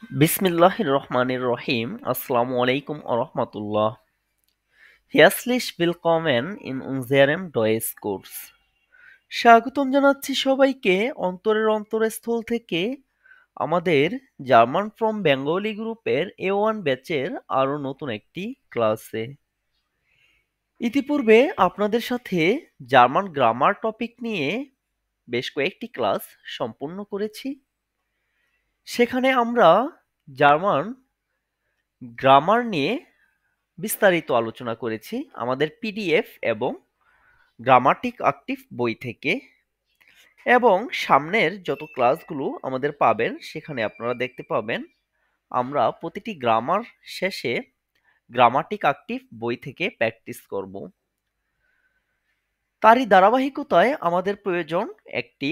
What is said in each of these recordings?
Bismillahir Rahmanir Rahim. Assalamu alaikum wa rahmatullah. Herzlich willkommen in unserem Deutschkurs. স্বাগতম জানাচ্ছি সবাইকে অন্তরের অন্তরস্থল থেকে আমাদের জার্মান ফ্রম বেঙ্গলি গ্রুপের A1 ব্যাচের আরো নতুন একটি ক্লাসে। ইতিপূর্বে আপনাদের সাথে জার্মান গ্রামার টপিক নিয়ে বেশ কয়েকটি ক্লাস সম্পূর্ণ করেছি। সেখানে আমরা জার্মান গ্রামার নিয়ে বিস্তারিত আলোচনা করেছি আমাদের পিডিএফ এবং গ্রামাটিক অ্যাক্টিভ বই থেকে, এবং সামনের যত ক্লাসগুলো আমাদের পাবেন সেখানে আপনারা দেখতে পাবেন আমরা প্রতিটি গ্রামার শেষে গ্রামাটিক অ্যাক্টিভ বই থেকে প্র্যাকটিস করব। তারই ধারাবাহিকতায় আমাদের প্রয়োজন একটি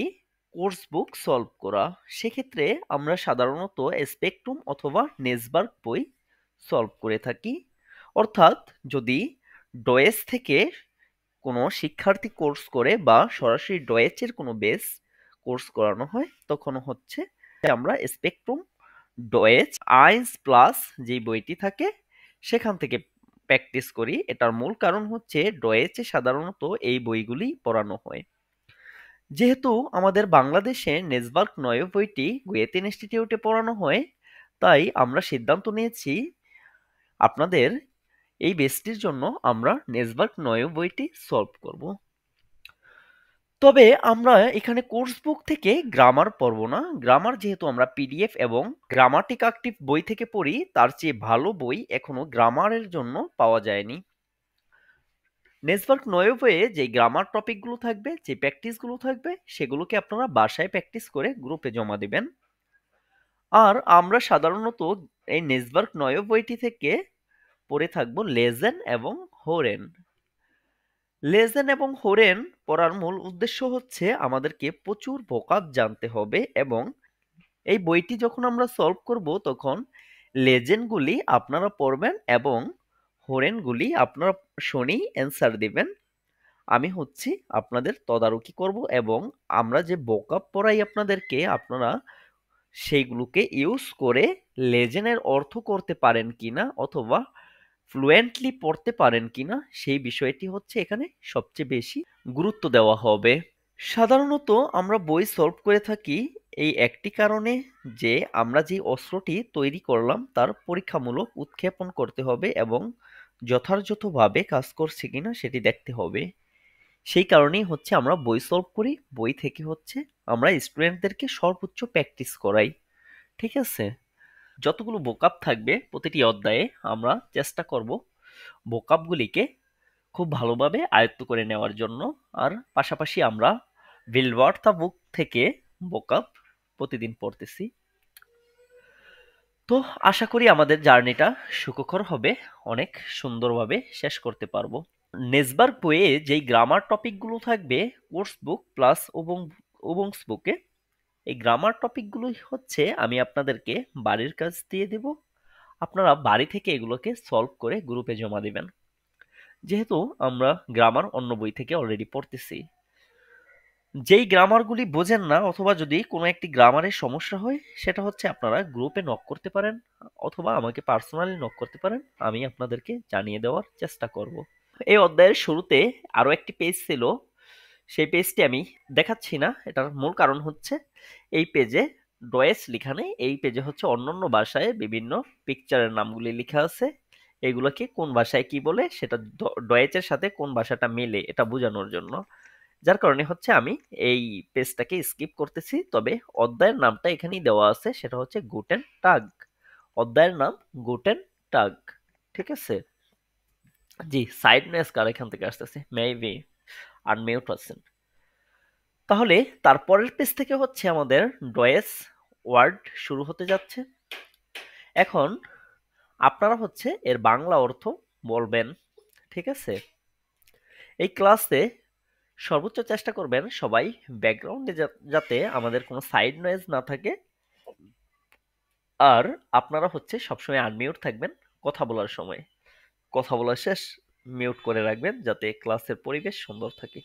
কোর্স বুক সলভ করা। সেক্ষেত্রে আমরা সাধারণত স্পেকট্রাম অথবা নেসবার্গ বই সলভ করে থাকি। অর্থাৎ যদি ডয়েস থেকে কোনো শিক্ষার্থী কোর্স করে বা সরাসরি ডয়েচের কোনো বেস কোর্স করানো হয় তখন হচ্ছে আমরা স্পেকট্রাম ডয়েচ আইন্স প্লাস যে বইটি থাকে সেখান থেকে প্র্যাকটিস করি। এটার মূল কারণ হচ্ছে ডয়েচে সাধারণত এই বইগুলি পড়ানো হয়। যেহেতু আমাদের বাংলাদেশে নেসবার্গ নয় বইটি গোয়েতে ইনস্টিটিউটে পড়ানো হয়, তাই আমরা সিদ্ধান্ত নিয়েছি আপনাদের এই বেসটির জন্য আমরা নেসবার্গ নয় বইটি সলভ করব। তবে আমরা এখানে কোর্স বুক থেকে গ্রামার পড়ব না। গ্রামার যেহেতু আমরা পিডিএফ এবং গ্রামাটিক অ্যাক্টিভ বই থেকে পড়ি, তার চেয়ে ভালো বই এখনো গ্রামারের জন্য পাওয়া যায়নি। নেসবার্গ নয় বইয়ে যে গ্রামার টপিকগুলো থাকবে, যে প্র্যাকটিসগুলো থাকবে, সেগুলোকে আপনারা বাসায় প্র্যাকটিস করে গ্রুপে জমা দিবেন। আর আমরা সাধারণত এই নেসবার্গ নয় বইটি থেকে পড়ে থাকবো লেজেন এবং হোরেন। লেজেন এবং হোরেন পড়ার মূল উদ্দেশ্য হচ্ছে আমাদেরকে প্রচুর ভোকাব জানতে হবে, এবং এই বইটি যখন আমরা সলভ করব তখন লেজেন্ডগুলি আপনারা পড়বেন এবং হোরেনগুলি আপনারা শুনেই অ্যান্সার দিবেন। আমি হচ্ছি আপনাদের তদারকি করব এবং আমরা যে ভোকাব পড়াই আপনাদেরকে, আপনারা সেইগুলোকে ইউজ করে লেজেন্ডের অর্থ করতে পারেন কিনা অথবা ফ্লুয়েন্টলি পড়তে পারেন কিনা সেই বিষয়টি হচ্ছে এখানে সবচেয়ে বেশি গুরুত্ব দেওয়া হবে। সাধারণত আমরা বই সলভ করে থাকি এই একটি কারণে যে আমরা যে অস্ত্রটি তৈরি করলাম তার পরীক্ষামূলক উৎক্ষেপণ করতে হবে এবং যথাযথভাবে কাজ করছে কিনা সেটি দেখতে হবে। সেই কারণেই হচ্ছে আমরা বই সলভ করি, বই থেকে হচ্ছে আমরা স্টুডেন্টদেরকে সর্বোচ্চ প্র্যাকটিস করাই। ঠিক আছে? যতগুলো ভোকাব থাকবে প্রতিটি অধ্যায়ে আমরা চেষ্টা করব ভোকাবগুলিকে খুব ভালোভাবে আয়ত্ত করে নেওয়ার জন্য। আর পাশাপাশি আমরা ভিলওয়ার্থা বুক থেকে ভোকাব প্রতিদিন পড়তেছি। তো আশা করি আমাদের জার্নিটা সুখকর হবে, অনেক সুন্দরভাবে শেষ করতে পারবো। নেসবার্গ বইয়ে যেই গ্রামার টপিকগুলো থাকবে কোর্স বুক প্লাস ওবংস বুকে, এই গ্রামার টপিকগুলো হচ্ছে আমি আপনাদেরকে বাড়ির কাজ দিয়ে দেব। আপনারা বাড়ি থেকে এগুলোকে সলভ করে গ্রুপে জমা দিবেন। যেহেতু আমরা গ্রামার অন্য বই থেকে অলরেডি পড়তেছি, যেই গ্রামারগুলি বোঝেন না অথবা যদি কোনো একটি গ্রামারের সমস্যা হয় সেটা হচ্ছে আপনারা গ্রুপে নক করতে পারেন অথবা আমাকে পার্সোনালি নক করতে পারেন, আমি আপনাদেরকে জানিয়ে দেওয়ার চেষ্টা করব। এই অধ্যায়ের শুরুতে আরো একটি পেজ ছিল, সেই পেজটি আমি দেখাচ্ছি না। এটার মূল কারণ হচ্ছে এই পেজে ডয়েস লেখা নেই, এই পেজে হচ্ছে অন্যান্য ভাষায় বিভিন্ন পিকচারের নামগুলি লেখা আছে। এগুলোকে কোন ভাষায় কি বলে সেটা ডয়েচের সাথে কোন ভাষাটা মেলে এটা বোঝানোর জন্য, যার কারণে হচ্ছে আমি এই পেজটাকে স্কিপ করতেছি। তবে অধ্যায়ের নামটা এখানেই দেওয়া আছে, সেটা হচ্ছে গুটেন টাগ। অধ্যায়ের নাম গুটেন টাগ। ঠিক আছে? জি, সাইড নয়েজ কার এখান থেকে আসতেছে, মেবি আনমিউট আছেন। তাহলে তারপরের পেজ থেকে হচ্ছে আমাদের ডয়েস ওয়ার্ড শুরু হতে যাচ্ছে। এখন আপনারা হচ্ছে এর বাংলা অর্থ বলবেন। ঠিক আছে? এই ক্লাসে সর্বোচ্চ চেষ্টা করবেন সবাই ব্যাকগ্রাউন্ডে যাতে আমাদের কোনো সাইড নয়েজ না থাকে, আর আপনারা হচ্ছে সবসময় আনমিউট থাকবেন কথা বলার সময়। কথা বলার শেষ মিউট করে রাখবেন যাতে ক্লাসের পরিবেশ সুন্দর থাকে।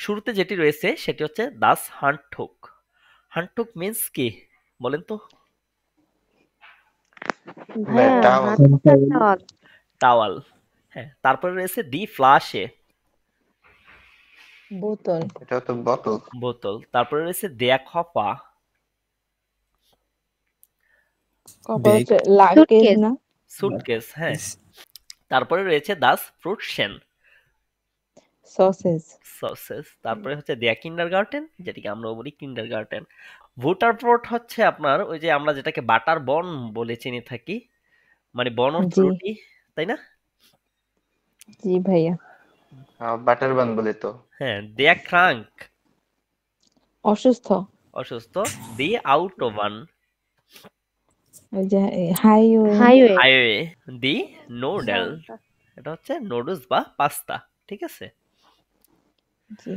শুরুতে যেটি রয়েছে সেটি হচ্ছে দাস হান্টুক। হান্টুক মিন্স কি বলেন তো? হ্যাঁ, টাওয়াল। হাতের টাওয়াল। টাওয়াল। হ্যাঁ, তারপরে রয়েছে দি ফ্লাশে, বোতল। এটা তো বোতল। বোতল। তারপরে রয়েছে দেয়া খপা, কপাল ব্যাগ। হচ্ছে লাগেজ সুটকেস। না? সুটকেস। হ্যাঁ, তারপরে রয়েছে দাস ফ্রুটশেন, সসেজ। সসেস। তারপরে হচ্ছে দেয়া কিন্ডারগার্টেন, যেটাকে আমরা বলি কিন্ডারগার্টেন। বুটারব্রট হচ্ছে আপনার ওই যে আমরা যেটাকে বাটার বন বলে চিনি থাকি, মানে বন অর্থ জি, রুটি, তাই না? জি ভাইয়া। বাটার বান বলে তো। হ্যাঁ, দেয়া ক্রাঙ্ক, অসুস্থ। অসুস্থ। দি আউট ওভান, ওই যে হাইওয়ে। হাইওয়ে। হাইওয়ে। দি নোডেল, সাউন্ডটা। এটা হচ্ছে নুডলস বা পাস্তা। ঠিক আছে। জি।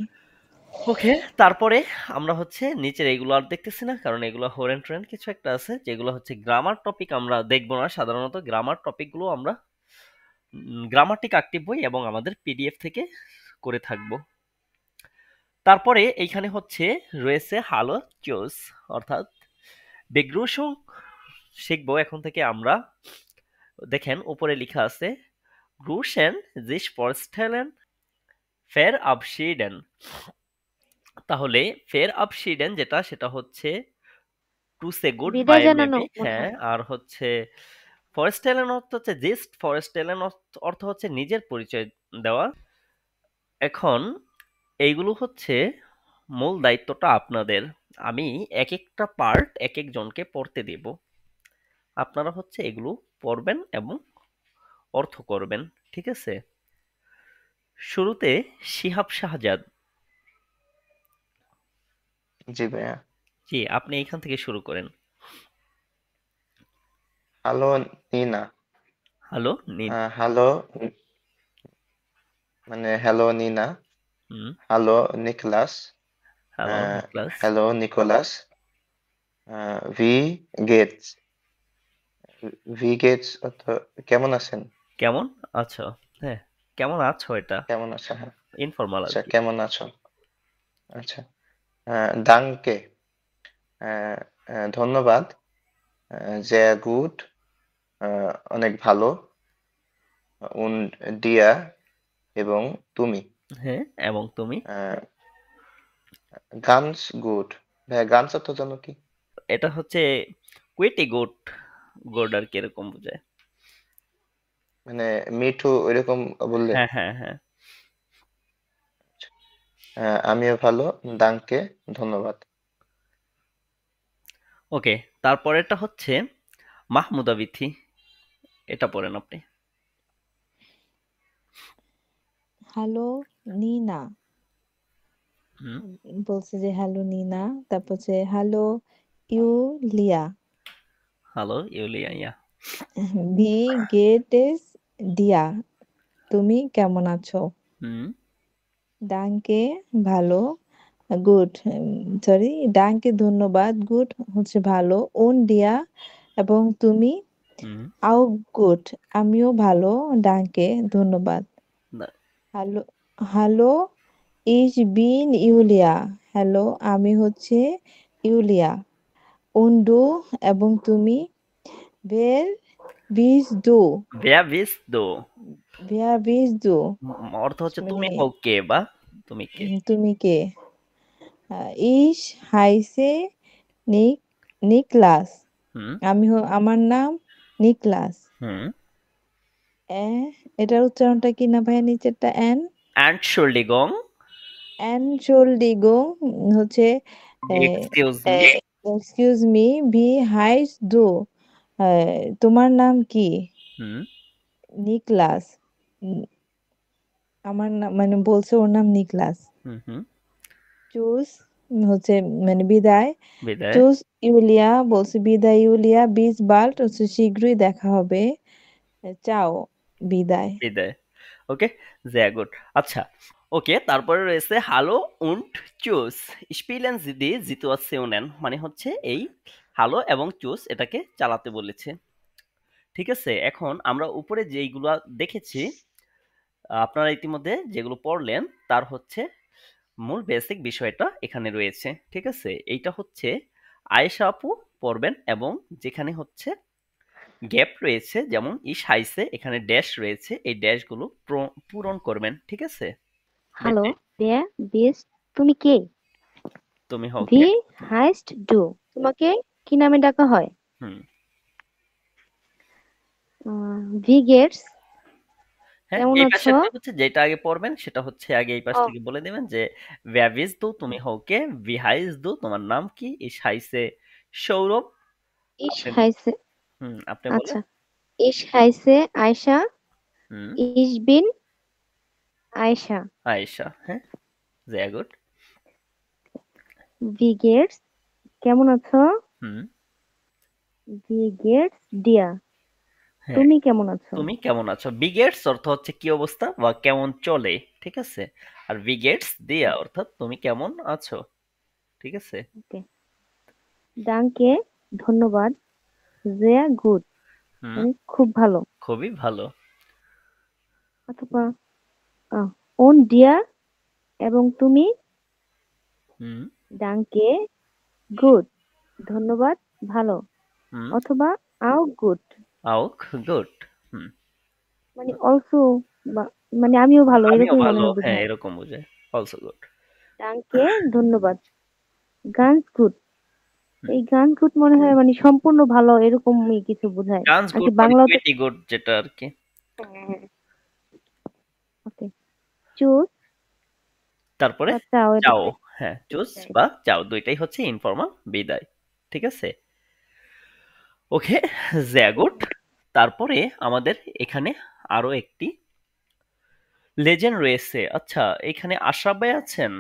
ওকে, তারপরে আমরা হচ্ছে নিচের এগুলো আর দেখতেছি না, কারণ এগুলো হোরেন ট্রেন কিছু একটা আছে, যেগুলো হচ্ছে গ্রামার টপিক আমরা দেখবো না সাধারণত। গ্রামার টপিকগুলো আমরা গ্রামাটিক অ্যাক্টিভ বই এবং আমাদের পিডিএফ থেকে করে থাকবো। তারপরে এইখানে হচ্ছে রয়েছে হালো চুজ, অর্থাৎ বেগ্রুসং শিখবো এখন থেকে আমরা। দেখেন উপরে লেখা আছে গ্রুশেন জিস ফরস্টেলেন ফের আবশিডেন। তাহলে ফের আবশিডেন যেটা, সেটা হচ্ছে টু সে গুড বাই বিদায় জানানো মেবি। হ্যাঁ, বোঝায়। আর হচ্ছে ফরেস্টেলেন অর্থ হচ্ছে জিস্ট, ফরেস্টেলেন অর্থ হচ্ছে নিজের পরিচয় দেওয়া। এখন এইগুলো হচ্ছে মূল দায়িত্বটা আপনাদের। আমি এক একটা পার্ট এক একজনকে পড়তে দেব, আপনারা হচ্ছে এগুলো পড়বেন এবং অর্থ করবেন। ঠিক আছে। শুরুতে শিহাব শাহজাদ। জি ভাইয়া। জি, আপনি এইখান থেকে শুরু করেন। Hello Nina. Hello Nina. Hello, মানে হ্যালো নিনা। হুম। Hello Niklas. Hello ah, Niklas. Hello Nikolas. ভি গেটস। ভি গেটস অর্থ কেমন আছেন? কেমন আছো? হ্যাঁ, কেমন আছো এটা কেমন আছেন? হ্যাঁ। ইনফর্মাল আর আচ্ছা, কি। কেমন আছো? আচ্ছা। দাঙ্কে, ধন্যবাদ। যে গুড, অনেক ভালো। উন ডিয়া, এবং তুমি। হ্যাঁ, এবং তুমি। Guns good. ভাইয়া গানস অর্থ জানো কি? এটা হচ্ছে কুইটি গুড, গুড আর কি এরকম বোঝায়। মানে মিঠু ওইরকম বললে? হ্যাঁ, হ্যাঁ, হ্যাঁ। আমিও ভালো। দাঙ্কে, ধন্যবাদ। ওকে, তারপরেরটা হচ্ছে মাহমুদা বিথি, এটা পড়েন আপনি। Hello Nina. হুম। বলছে যে হ্যালো নিনা। তারপর হচ্ছে হ্যালো ইউলিয়া। হ্যালো ইউলিয়া, ইয়া। ভি গেটেস দিয়া। তুমি কেমন আছো? হুম। ডাঙ্কে ভালো। গুড। সরি, ডাঙ্কে ধন্যবাদ। গুড হচ্ছে ভালো। ওন দিয়া এবং তুমি। হুম। আও গুড আমিও ভালো। ডাঙ্কে ধন্যবাদ। না- hello, hello is bin ইউলিয়া। Hello আমি হচ্ছে ইউলিয়া। উন্ডু এবং তুমি। ভের বিজ দু। ভেয়া বিস দো, ভেয়া বিজ দু অর্থ হচ্ছে তুমি মানে হও কে, বা তুমি কে। তুমি কে। ইস হাইসে নিক নিকলাস। হুম। আমার নাম নিকলাস। হুম। এ, এটার উচ্চারণটা কি না ভাইয়া নিচেরটা? অ্যান্টশোল্ডিগং, অ্যানশোলডিগো হচ্ছে এক্সকিউজ মি। Excuse me. ভি হাইস দো। তোমার নাম কি? হুম। নিকলাস। উম, আমার নাম মানে বলছে ওর নাম নিকলাস। হুম। হুম। চুজ হচ্ছে মানে বিদায়। বিদায়। চুজ ইউলিয়া বলছে বিদায় ইউলিয়া। বিচ বাল্ট হচ্ছে শীঘ্রই দেখা হবে। চাও বিদায়। বিদায়। ওকে, sehr gut। আচ্ছা, ওকে, তারপরে রয়েছে হালো und চুস স্পিলেন দি সিচুয়েশন, মানে হচ্ছে এই হালো এবং চুস এটাকে চালাতে বলেছে। ঠিক আছে। এখন আমরা উপরে যেইগুলা দেখেছি, আপনারা ইতিমধ্যে যেগুলো পড়লেন, তার হচ্ছে মূল বেসিক বিষয়টা এখানে রয়েছে। ঠিক আছে। এইটা হচ্ছে আয়েশা আপু পড়বেন, এবং যেখানে হচ্ছে গ্যাপ রয়েছে, যেমন ইস হাইসে এখানে ড্যাশ রয়েছে, এই ড্যাশগুলো পূরণ করবেন, ঠিক আছে? হ্যালো, বেসে wer bist তুমি কে? তুমি হও কে? Wie heißt du? তোমাকে কি নামে ডাকা হয়? হুম Wie geht's? হ্যাঁ, কেমন এই আছো? পাশেরটা হচ্ছে যেটা আগে পড়বেন সেটা হচ্ছে আগে এই পাশ ও থেকে বলে দিবেন যে wer bist du তুমি হও কে, wie heißt du তোমার নাম কি, ich heiße সৌরভ, ich আপনি heiße আপনি বলেন। আচ্ছা ich heiße আয়শা হুম ich bin আয়শা আয়েশা, হ্যাঁ, sehr gut। Wie geht's? কেমন আছো? হুম Wie geht's dir? হ্যাঁ, তুমি কেমন আছো? তুমি কেমন আছো? বিগেটস অর্থ হচ্ছে কি অবস্থা বা কেমন চলে, ঠিক আছে? আর বিগেটস দিয়া অর্থাৎ তুমি কেমন আছো, ঠিক আছে? ওকে ডাঙ্কে ধন্যবাদ sehr gut হুম মানে খুব ভালো খুবই ভালো। অথবা on dir এবং তুমি হুম ডাঙ্কে good ধন্যবাদ ভালো হুম অথবা auch gut auch gut। হুম মানে also মানে আমিও ভালো আমিও এরকমই মনে ভালো, হয় হ্যাঁ, বোঝায় এরকম বোঝায়, অলসো গুড। ডাঙ্কে ধন্যবাদ ganz gut এই ganz gut মনে হয় মানে সম্পূর্ণ ভালো এরকমই কিছু বোঝায় গানস আর কি গুড মানে বাংলাও তো প্রিটি গুড যেটা আর কি। ওকে চুজ তারপরে বা চাও এটা চাও, মানে হ্যাঁ, চুজ বিদায়। বা চাও দুইটাই হচ্ছে ইনফর্মাল বিদায়, ঠিক আছে? ওকে, sehr gut। তারপরে আমাদের এখানে আরো একটি লেজেন্ড রয়েছে। আচ্ছা, এখানে আশরাফ ভাই আছেন?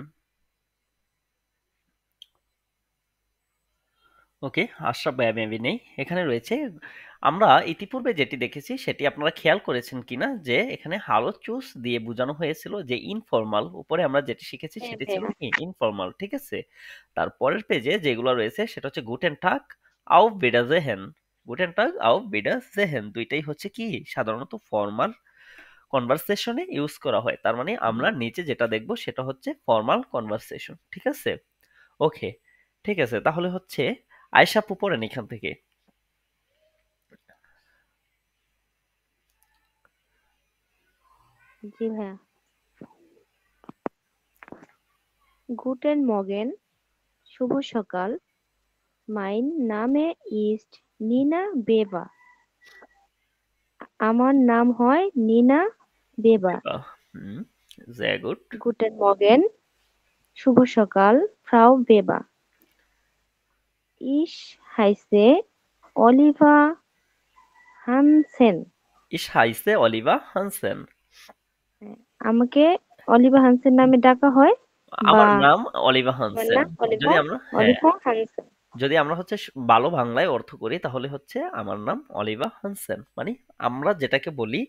ওকে, আশরাফ ভাই মেবি নেই। এখানে রয়েছে, আমরা ইতিপূর্বে যেটি দেখেছি সেটি আপনারা খেয়াল করেছেন কিনা যে এখানে হালো চুজ দিয়ে বোঝানো হয়েছিল যে ইনফর্মাল, উপরে আমরা যেটি শিখেছি হ্যাঁ সেটি ছিল ভাইয়া কি ইনফর্মাল, ঠিক আছে? তারপরের পেজে যেগুলো রয়েছে সেটা হচ্ছে গুটেন টাগ আও বিডাজেহেন। গুটেন টাগ আও বিডাজেহেন দুইটাই হচ্ছে কি সাধারণত ফর্মাল কনভারসেশনে ইউজ করা হয়। তার মানে আমরা নিচে যেটা দেখব সেটা হচ্ছে ফর্মাল কনভারসেশন, ঠিক আছে? ওকে, ঠিক আছে, তাহলে হচ্ছে আয়শা আপু পড়েন এখান থেকে। জি ভাইয়া গুটেন মর্গেন শুভ সকাল মাইন নামে ইস্ট নিনা বেবা আমার নাম হয় নিনা বেবা বাহ, হুম, sehr gut। গুটেন মর্গেন শুভ সকাল ফ্রাউ বেবা ইস হাইসে Aliva Hansen Ich heiße Oliver Hansen। আমাকে অলিভা হানসেন নামে ডাকা হয় বা আমার নাম অলিভা আমার হানসেন। নাম অলিভা যদি আমরা হ্যাঁ, অলিভা হানসেন যদি আমরা হচ্ছে ভালো বাংলায় অর্থ করি তাহলে হচ্ছে আমার নাম অলিভা হানসেন, মানে আমরা যেটাকে বলি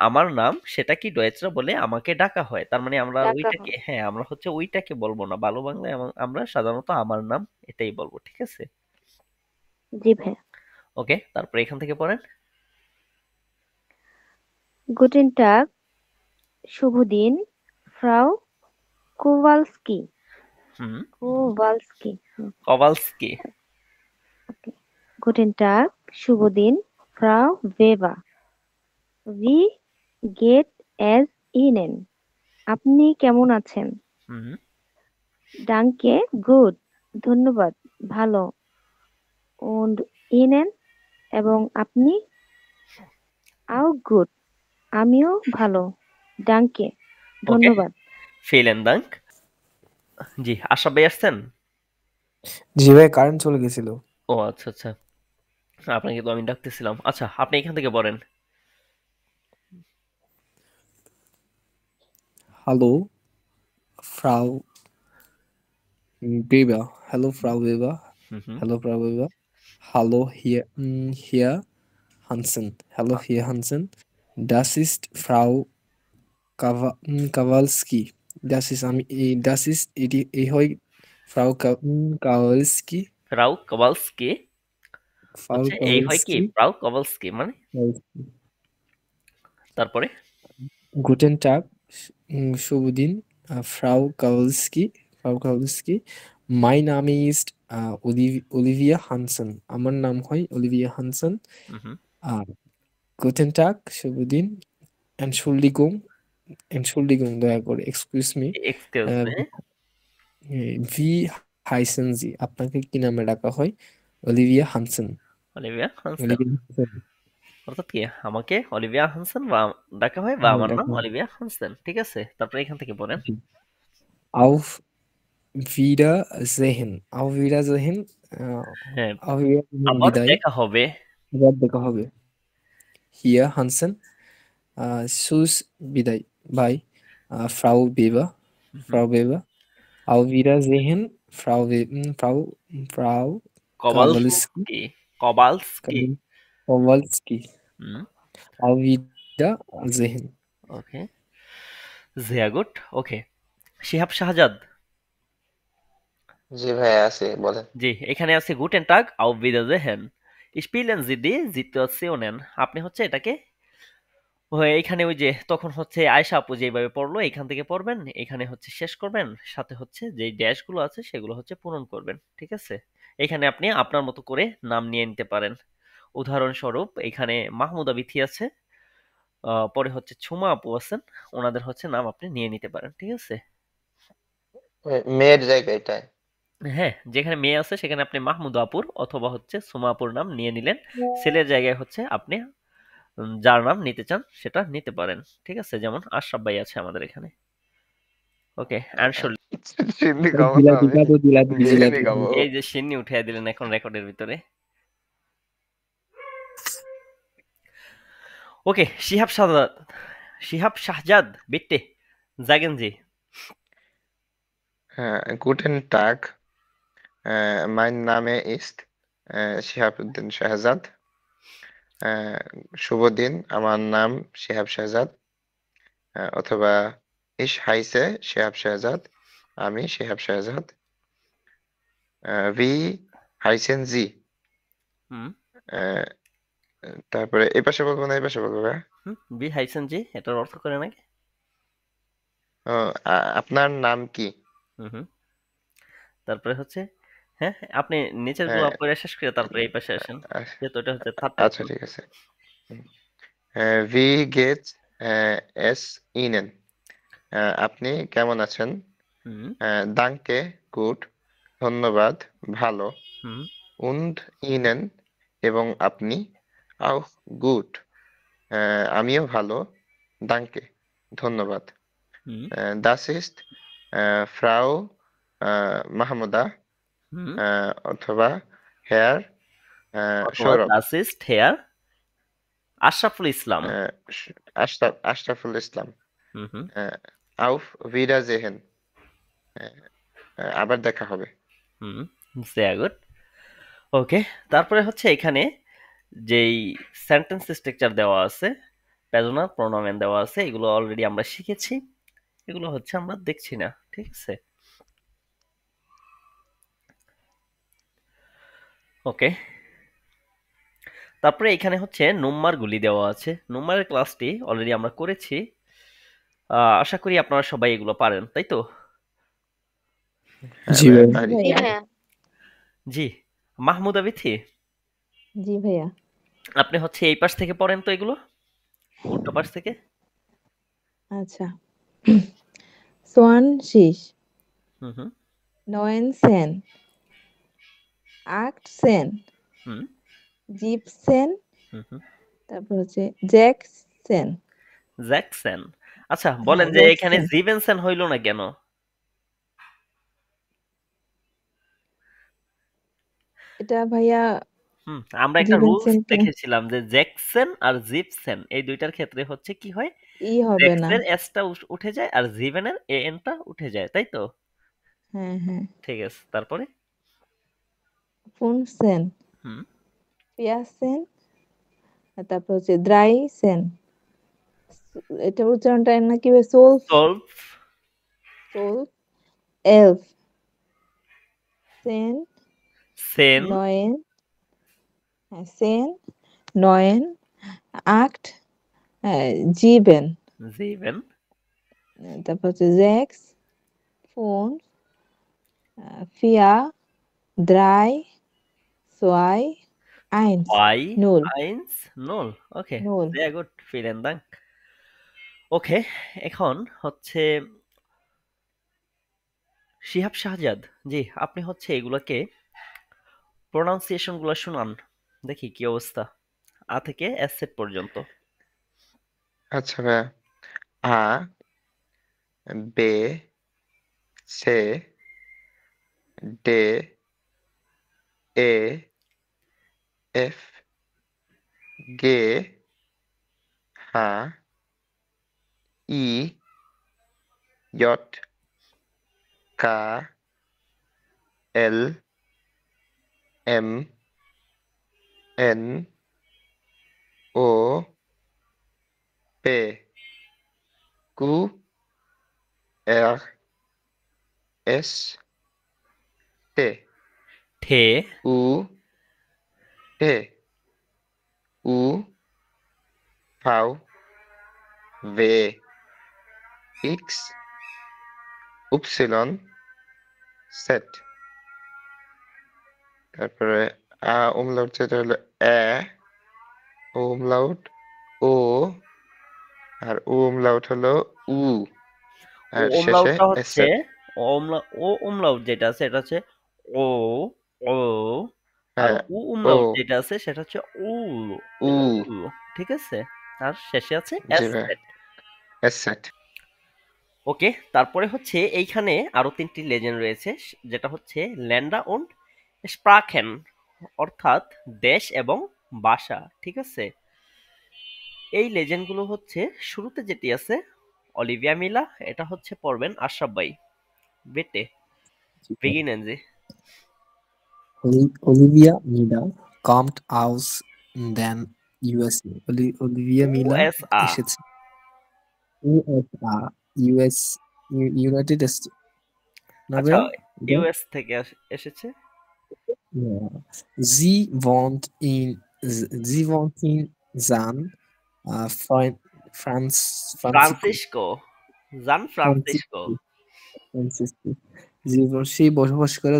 আমার নাম সেটা কি ডয়েচরা বলে আমাকে ডাকা হয়, তার মানে আমরা ডাকা ওইটাকে, হয় হ্যাঁ, আমরা হচ্ছে ওইটাকে বলবো না, ভালো বাংলায় আমরা সাধারণত আমার নাম এটাই বলবো, ঠিক আছে? জি ভাইয়া ওকে, তারপরে এখান থেকে পড়েন। গুটেন টাগ শুভ দিন ফ্রাউ কোভালস্কি হুম কোভালস্কি কভালস্কি। ওকে গুটেন টাগ শুভ দিন ফ্রাউ ভেবা ভি গেট এস ইনেন আপনি কেমন আছেন হুম ডাঙ্কে গুড ধন্যবাদ ভালো und ইনেন এবং আপনি আও গুড আমিও ভালো ডাঙ্কে ওকে, ধন্যবাদ ফিলেন দাঙ্ক। জি, আশরাফ ভাই আসছেন? জি ভাই, কারেন্ট চলে গেছিল। ও আচ্ছা আচ্ছা, আপনাকে তো আমি ডাকতেছিলাম। আচ্ছা, আপনি এখান থেকে পড়েন। হ্যালো ফ্রাউ Weber. Hallo Frau Weber. হুম হুম Hallo Frau Weber. Hallo hier Hansen. Hallo hier Hansen. Das ist Frau Kowalski. Das ist ich heu Frau Kowalski. Rao কভালস্কি Frau হচ্ছে এই হয় কি Kowalski. রাউ কভালস্কি মানে, তারপরে Guten Tag. শুভ দিন Frau Kowalski. Frau Kowalski. Mein Name ist Olivia Hansen. আমার নাম হয় Olivia Hansen. হুম হুম গুটেন টাগ, শুভ দিন। এনশুল্ডিগুং, দয়া করে, এক্সকিউজ মি। Excuse me. ভি হাইসেন জি, আপনাকে কি নামে ডাকা হয়? Olivia Hansen. Olivia Hansen. Olivia Hansen. অর্থাৎ কি, আমাকে অলিভিয়া হানসেন বা ডাকা হয়, বা আমার নাম ডাকা হয়। Olivia Hansen. ঠিক আছে, তারপরে এখান থেকে বলেন। জি। আউফ Wiedersehen. Auf Wiedersehen. হ্যাঁ, Auf Wiedersehen, আবার বিদায়। দেখা হবে। আবার দেখা হবে। Hier Hansen. Tschüss, বিদায়। Bye. Frau Weber. Frau Weber. Auf Wiedersehen, Frau Kowalski. Kowalski. Kowalski. Kowalski. হুম, Auf Wiedersehen. Okay, sehr gut. Okay, Shihab Shahzad. জি ভাইয়া আছে, বলেন। জি, এখানে আছে গুটেন টাগ, auf Wiedersehen. Spielen Sie die Situationen. আপনি হচ্ছে এটাকে এখানে ওই যে তখন হচ্ছে আয়েশা আপু যেভাবে পড়লো এখান থেকে পড়বেন, এখানে হচ্ছে শেষ করবেন, সাথে হচ্ছে যে ড্যাশ গুলো আছে সেগুলো হচ্ছে পূরণ করবেন। ঠিক আছে, এখানে আপনি আপনার মতো করে নাম নিয়ে নিতে পারেন। উদাহরণস্বরূপ এখানে মাহমুদা বিথি আছে, পরে হচ্ছে ছুমা আপু আছেন, ওনাদের হচ্ছে নাম আপনি নিয়ে নিতে পারেন। ঠিক আছে, মেয়ের জায়গাটায়। হ্যাঁ, যেখানে মেয়ে আছে সেখানে আপনি মাহমুদা আপুর অথবা হচ্ছে সুমা আপুর নাম নিয়ে নিলেন। ছেলের জায়গায় হচ্ছে আপনি যার নাম নিতে চান সেটা নিতে পারেন। ঠিক আছে, যেমন আশরাফ ভাই আছে আমাদের এখানে। ওকে, অ্যানসুল। সিন্নি খাবো না আমি, বিরিয়ানি খাবো। এই যে সিন্নি উঠিয়ে দিলেন এখন রেকর্ডের ভিতরে। ওকে, শিহাব শাহজাদ বিট্টে জাগেন জি। গুটেন টাগ, mein Name ist Shihabuddin Shahzad. শুভ দিন, আমার নাম শিহাব শাহজাদ। অথবা ich heiße শিহাব শাহজাদ, আমি Shihab Shahzad. wie heißen Sie? হুম আহ, তারপরে এই পাশে বলবো না এই পাশে বলবো ভাইয়া? হুম, বি হাইসেন জি এটার অর্থ করে নাকি? ও, আপনার নাম কি? হুম হুম, তারপরে হচ্ছে হ্যাঁ, আপনি নিচের গুলো হ্যাঁ, পড়ে শেষ করে তারপরে এই পাশে আসেন, আ- যেহেতু এটা হচ্ছে থার্ড আচ্ছা পারসন। ঠিক আছে। wie geht's es Ihnen? আপনি কেমন আছেন? হুম danke, gut, ধন্যবাদ, ভালো। হুম und Ihnen, এবং আপনি। auch gut, আমিও ভালো। danke, ধন্যবাদ। হুম das ist Frau মাহমুদা, হুম, অথবা Herr অথবা সৌরভ, দাস ইস্ট হেয়ার আশরাফুল ইসলাম। আশরাফুল ইসলাম। হুম হুম auf Wiedersehen, আবার দেখা হবে। হুম, sehr gut. ওকে, তারপরে হচ্ছে এখানে যেই সেন্টেন্স স্ট্রাকচার দেওয়া আছে, প্যাজোনার প্রোনাউন দেওয়া আছে, এগুলো অলরেডি আমরা শিখেছি, এগুলো হচ্ছে আমরা দেখছি না। ঠিক আছে, ওকে, তারপরে এখানে হচ্ছে নোম্মার গুলি দেওয়া আছে। নোম্মারের ক্লাসটি অলরেডি আমরা করেছি, আশা করি আপনারা সবাই এগুলো পারেন, তাই তো? হ্যাঁ জি ভাইয়া, ভাই। পারি। জি ভাইয়া। জি, মাহমুদা বিথি, জি ভাইয়া। আপনি হচ্ছে এই পাশ থেকে পড়েন তো এগুলো, উল্টো পাশ থেকে। আচ্ছা। 20, হুম হুম 19, 18, হুম 17, হুম হুম, তারপর হচ্ছে জ্যাকসন। জ্যাকসন। আচ্ছা, হ্যাঁ, বলেন যে এখানে জ্যাকসন। জিভেনসন হইল না কেন? এটা ভাইয়া আমরা একটা রুলস জিভেনসেনকে দেখেছিলাম যে জ্যাকসন আর জিপসেন এই দুইটার ক্ষেত্রে হচ্ছে কি হয়, হবে না। জ্যাক্সের এসটা উঠে যায় আর জিভেনের এনটা উঠে যায়, তাই তো? হ্যাঁ হ্যাঁ। ঠিক আছে, তারপরে ফুনসেন, হুম পিয়াসেন, আর তারপর হচ্ছে দ্রাইসেন। এটা উচ্চারণটা নাকি সোলফ, সলভ সোলফ, এলফ, সেন, সেন নয়েন, হ্যাঁ, সেন, নয়েন, আক্ট, জিবেন, জিভেন তারপর হচ্ছে জ্যাক্স, ফোন, ফিয়া, দ্রাই, সোয়াই, Eins. 2, Null. 1, 0. ওকে, Null. sehr gut, vielen Dank. ওকে, এখন হচ্ছে শিহাব শাহজাদ, জি আপনি হচ্ছে এগুলোকে প্রোনাউন্সিয়েশন গুলো শোনান, দেখি কি অবস্থা, আ থেকে এস সেট পর্যন্ত। আচ্ছা ভাইয়া, আ, বে, সে, ডে, এ, এফ, গে, হা, ই, ইয়ট, কা, এল, এম, এন, ও, পে, কু, আর, এস, টে, ঠে, উ, টে, উ, ফাউ, ভে, ইক্স, উপসিলন, সেট। তারপরে umlaut যেটা হলো এ, umlaut ও, আর umlaut হলো উ, ও আর শেষে umlautটা হচ্ছে এসেট। ও umlaut যেটা আছে এটা হচ্ছে ও, ও, আর হ্যাঁ, উ ও, umlaut যেটা আছে সেটা হচ্ছে উ, উ, উ, ঠিক আছে? আর শেষে আছে জি এস ভাই, সেট। এসেট। ওকে, তারপরে হচ্ছে এইখানে আরো 3টি লেজেন্ড রয়েছে, যেটা হচ্ছে ল্যান্ডা und স্প্রাখেন, অর্থাৎ দেশ এবং ভাষা, ঠিক আছে? এই লেজেন্ড গুলো হচ্ছে শুরুতে যেটি আছে অলিভিয়া মিলা, এটা হচ্ছে পড়বেন আশরাফ ভাই। বিটে beginnen Sie. Olivia Miller kommt aus den USA. Olivia Miller USA, এসেছে USA, US, United States. না আচ্ছা, ভাইয়া? এটা? ইউএস থেকে এসেছে। Ja. Sie wohnt in San Francisco. Francisco, San Francisco. Francisco, Francisco. সে বসবাস করে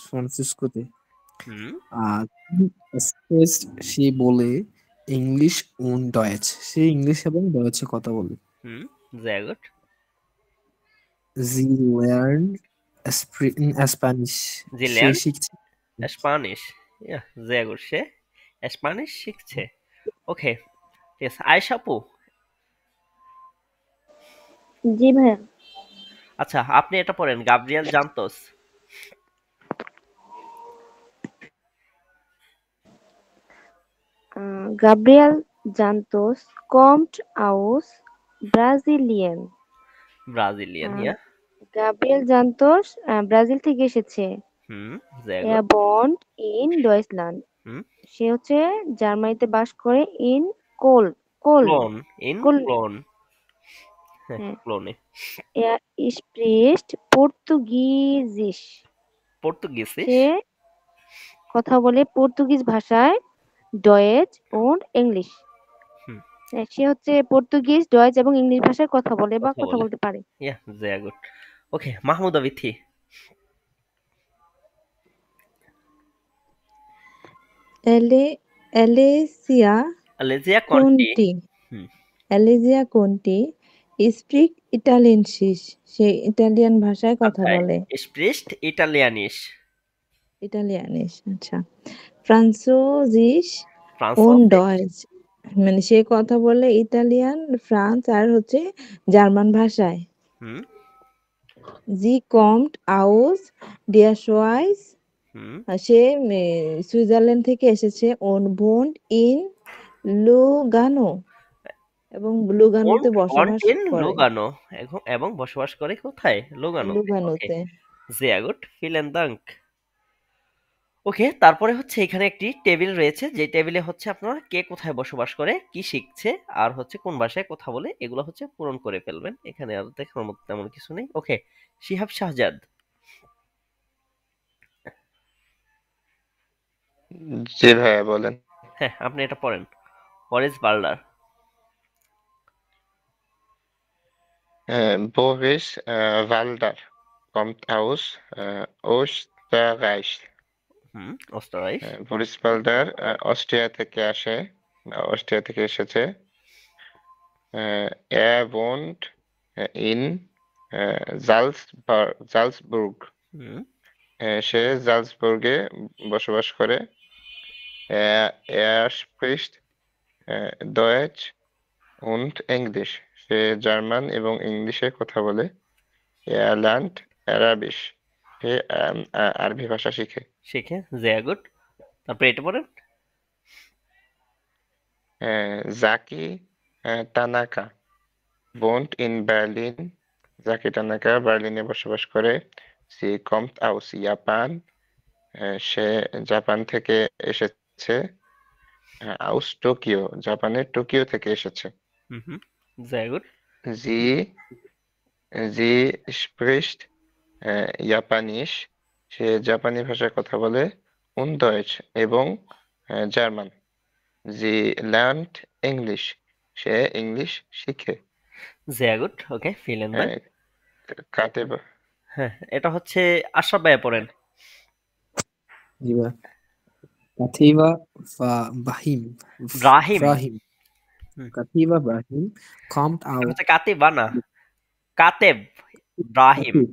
ফ্রান্সিসকোতে। হুম, আর spricht, সে বলে ইংলিশ und Deutsch. সে ইংলিশ এবং ডয়েচে কথা বলে। হুম, sehr gut. Sie lernt Spanish. Sie সে lernt শিখছে স্প্যানিশ। Ja, sehr gut. সে স্প্যানিশ শিখছে। ওকে, ঠিক আছে। আয়েশা আপু, জি ভাইয়া। আচ্ছা আপনি এটা পড়েন, Gabriel Santos. Gabriel Santos kommt aus Brasilien. Brazilian, yeah. Gabriel Santos Brazil থেকে এসেছে। হুম, sehr Er gut. wohnt in Deutschland. হুম, সে হচ্ছে জার্মানিতে বাস করে in Köln. Clone, in Köln. Clone, হ্যাঁ হ্যাঁ। ক্লোনে। Er spricht Portugiesisch. পর্তুগিজ, সে কথা বলে পর্তুগিজ ভাষায়, ডয়েচ und English. হুম, সে হচ্ছে পর্তুগিজ, ডয়েচ এবং ইংলিশ ভাষায় কথা বলে বা কথা কথা বলে, বলতে পারে। ইয়া, sehr gut. ওকে, মাহমুদা বিথি। Alicia আলেজিয়া কন্টি। Conti. হুম, Alicia Conti speak Italianische. সে ইটালিয়ান ভাষায় কথা আচ্ছা, বলে। স্প্রিস্ট ইটালিয়ানিস, ইটালিয়ানিস, আচ্ছা। Französisch und ফ্রান্সোসিস। Deutsch. মানে সে কথা বলে ইটালিয়ান, ফ্রান্স আর হচ্ছে জার্মান ভাষায়। হুম, Sie kommt aus der Schweiz. হুম, সে সুইজারল্যান্ড থেকে এসেছে। und wohnt in Lugano. এবং লুগানোতে ওয়ান্ট বসবাস ইন করে। লুগানো, এবং বসবাস করে কোথায়? লুগানোতে। ওকে, লুগানোতে। sehr gut, vielen Dank. ওকে, তারপরে হচ্ছে এখানে একটি টেবিল রয়েছে, যে টেবিলে হচ্ছে আপনারা কে কোথায় বসবাস করে, কি শিখছে, আর হচ্ছে কোন ভাষায় কথা বলে, এগুলো হচ্ছে পূরণ করে ফেলবেন। এখানে আর দেখার মতো তেমন কিছু নেই। ওকে, শিহাব শাহজাদ। জি ভাইয়া বলেন। হ্যাঁ, আপনি এটা পড়েন। হরেস বার্লার। Boris Walder kommt aus Österreich. অস্টারাইশ। ভুরিসপালডার অস্ট্রিয়া থেকে আসে, অস্ট্রিয়া থেকে এসেছে। Er wohnt in জালসবুর্গ, হুম সে জালসবুর্গে বসবাস করে। Er spricht Deutsch und English, সে জার্মান এবং ইংলিশে কথা বলে। Er lernt Arabisch, সে আরবি ভাষা শিখে। শিখে, sehr gut। তারপরে এটা পড়েন। Zaki টানাকা wohnt in Berlin, Zaki টানাকা বার্লিনে বসবাস করে। সি kommt aus Japan, সে জাপান থেকে এসেছে। aus টোকিও, জাপানের টোকিও থেকে এসেছে। হুম sehr gut। sie sie spricht Japanese, সে জাপানি ভাষায় কথা বলে। und Deutsch, এবং জার্মান। sie lernt English, সে ইংলিশ শিখে। sehr gut, okay, vielen Dank। কাতে হ্যাঁ, এটা হচ্ছে আশরাফ ভাইয়া পড়েন। জি ভাই। কাথিবা বাহিম ব্রাহিম। Brahim. হুম, Kativa Brahim kommt এটা aus হচ্ছে কাতিবা না, Kateb. Brahim. Katib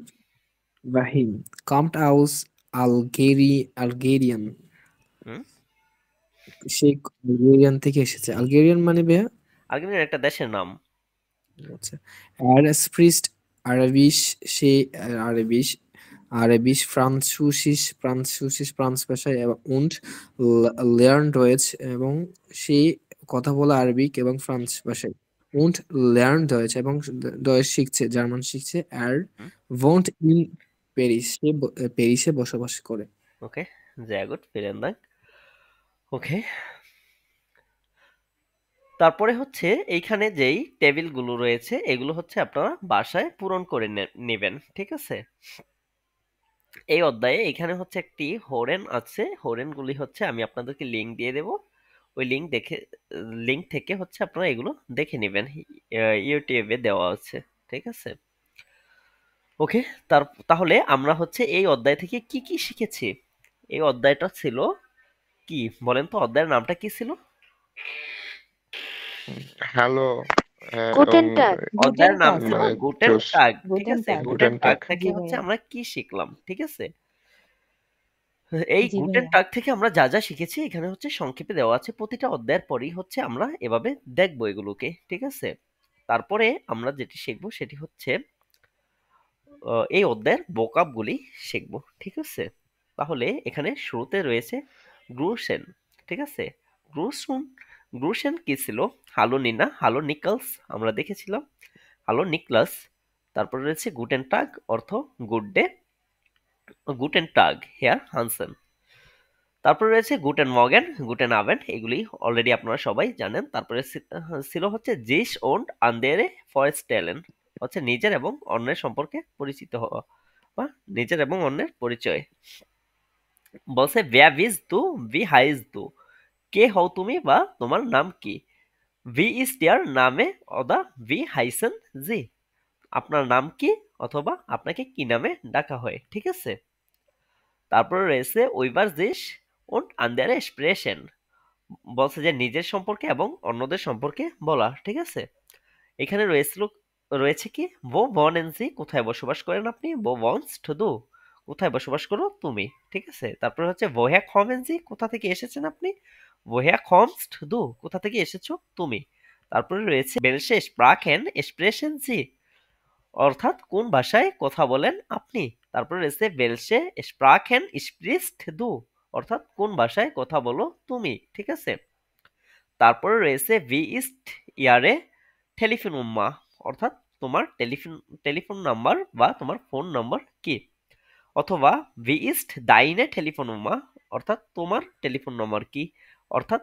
Brahim kommt aus Algerien. হুম, সে আলগেরিয়ান থেকে এসেছে। আলগেরিয়ান মানে ভাইয়া? আর্গেন্টিনার একটা দেশের নাম। আচ্ছা। Er spricht Arabisch, সে Arabisch, ফ্রান্স ভাষায় und lernt Deutsch, এবং সে কথা বলে আরবিক এবং ফ্রান্স ভাষায়। und lernt Deutsch, এবং Deutsch শিখছে, জার্মান শিখছে। Er hmm, wohnt in Paris, সে প্যারিসে বসবাস করে। ওকে, sehr gut, vielen Dank। ওকে, তারপরে হচ্ছে এইখানে যেই টেবিলগুলো রয়েছে এগুলো হচ্ছে আপনারা বাসায় পূরণ করে নেবেন, ঠিক আছে। এই অধ্যায়ে এখানে হচ্ছে একটি হরেন আছে, হরেনগুলি হচ্ছে আমি আপনাদেরকে লিংক দিয়ে দেব, ওই লিংক থেকে হচ্ছে আপনারা এগুলো দেখে নেবেন, ইউটিউবে দেওয়া আছে, ঠিক আছে। ওকে, তাহলে আমরা হচ্ছে এই অধ্যায় থেকে কি কি শিখেছি। এই অধ্যায়টা ছিল কি বলেন তো, অধ্যায়ের নামটা কি ছিল? হ্যালো গুটেন টাগ। অধ্যায়ের নাম টাগ। ছিল মানে গুটেন জোস, টাগ, ঠিক গুটেন আছে। টাগ। গুটেন গুটেন টাগ টাগ। থেকে জি হচ্ছে ভাইয়া। আমরা কি শিখলাম, ঠিক আছে। এই জি গুটেন ভাইয়া। টাগ থেকে আমরা যা যা শিখেছি এখানে হচ্ছে সংক্ষেপে দেওয়া আছে, প্রতিটা অধ্যায়ের পরেই হচ্ছে আমরা এভাবে দেখবো এগুলোকে, ঠিক আছে। তারপরে আমরা যেটি শিখবো সেটি হচ্ছে এই অধ্যায়ের ভোকাবগুলি শিখবো, ঠিক আছে। তাহলে এখানে শুরুতে রয়েছে গ্রুসেন, ঠিক আছে। গ্রুসুন গ্রুসেন কি ছিল? হ্যালো নিনা, হ্যালো নিকলস আমরা দেখেছিলাম, হ্যালো নিকলাস। তারপরে রয়েছে গুটেন টাগ, অর্থ গুড ডে, গুটেন টাগ হেয়ার হানসেন। তারপরে রয়েছে গুটেন মর্গেন, গুটেন আভেন, এগুলি অলরেডি আপনারা সবাই জানেন। তারপরে ছিল হচ্ছে জিস ওন্ড আন্দেরে ফরেস্টেলেন, হচ্ছে নিজের এবং অন্যের সম্পর্কে পরিচিত হওয়া বা নিজের এবং অন্যের পরিচয়। বলছে ভ্যা বিজ তু, ভি হাইজ তু, কে হও তুমি বা তোমার নাম কি। ভি ইজ টিয়ার নামে অদা, ভি হাইসেন জি, আপনার নাম কি অথবা আপনাকে কি নামে ডাকা হয়, ঠিক আছে। তারপরে রয়েছে ওইবার জিস und andere sprechen, বলছে যে নিজের সম্পর্কে এবং অন্যদের সম্পর্কে বলা, ঠিক আছে। এখানে রয়েছে কি wo wohnen Sie, কোথায় বসবাস করেন আপনি। wo wohnst du, কোথায় বসবাস করো তুমি, ঠিক আছে। তারপরে হচ্ছে woher kommen Sie, কোথা থেকে এসেছেন আপনি। woher kommst du, কোথা থেকে এসেছো তুমি। তারপরে রয়েছে welche Sprachen sprechen Sie, অর্থাৎ কোন ভাষায় কথা বলেন আপনি। তারপরে রয়েছে welche Sprachen sprichst du, অর্থাৎ কোন ভাষায় কথা বলো তুমি, ঠিক আছে। তারপরে রয়েছে ভি ইস্ট ইয়ারে টেলিফোন নাম্বার, অর্থাৎ তোমার টেলিফোন নাম্বার বা তোমার ফোন নাম্বার কি। অথবা ভি ইস্ট দাইনে টেলিফোন নাম্বার, অর্থাৎ তোমার টেলিফোন নাম্বার কি। অর্থাৎ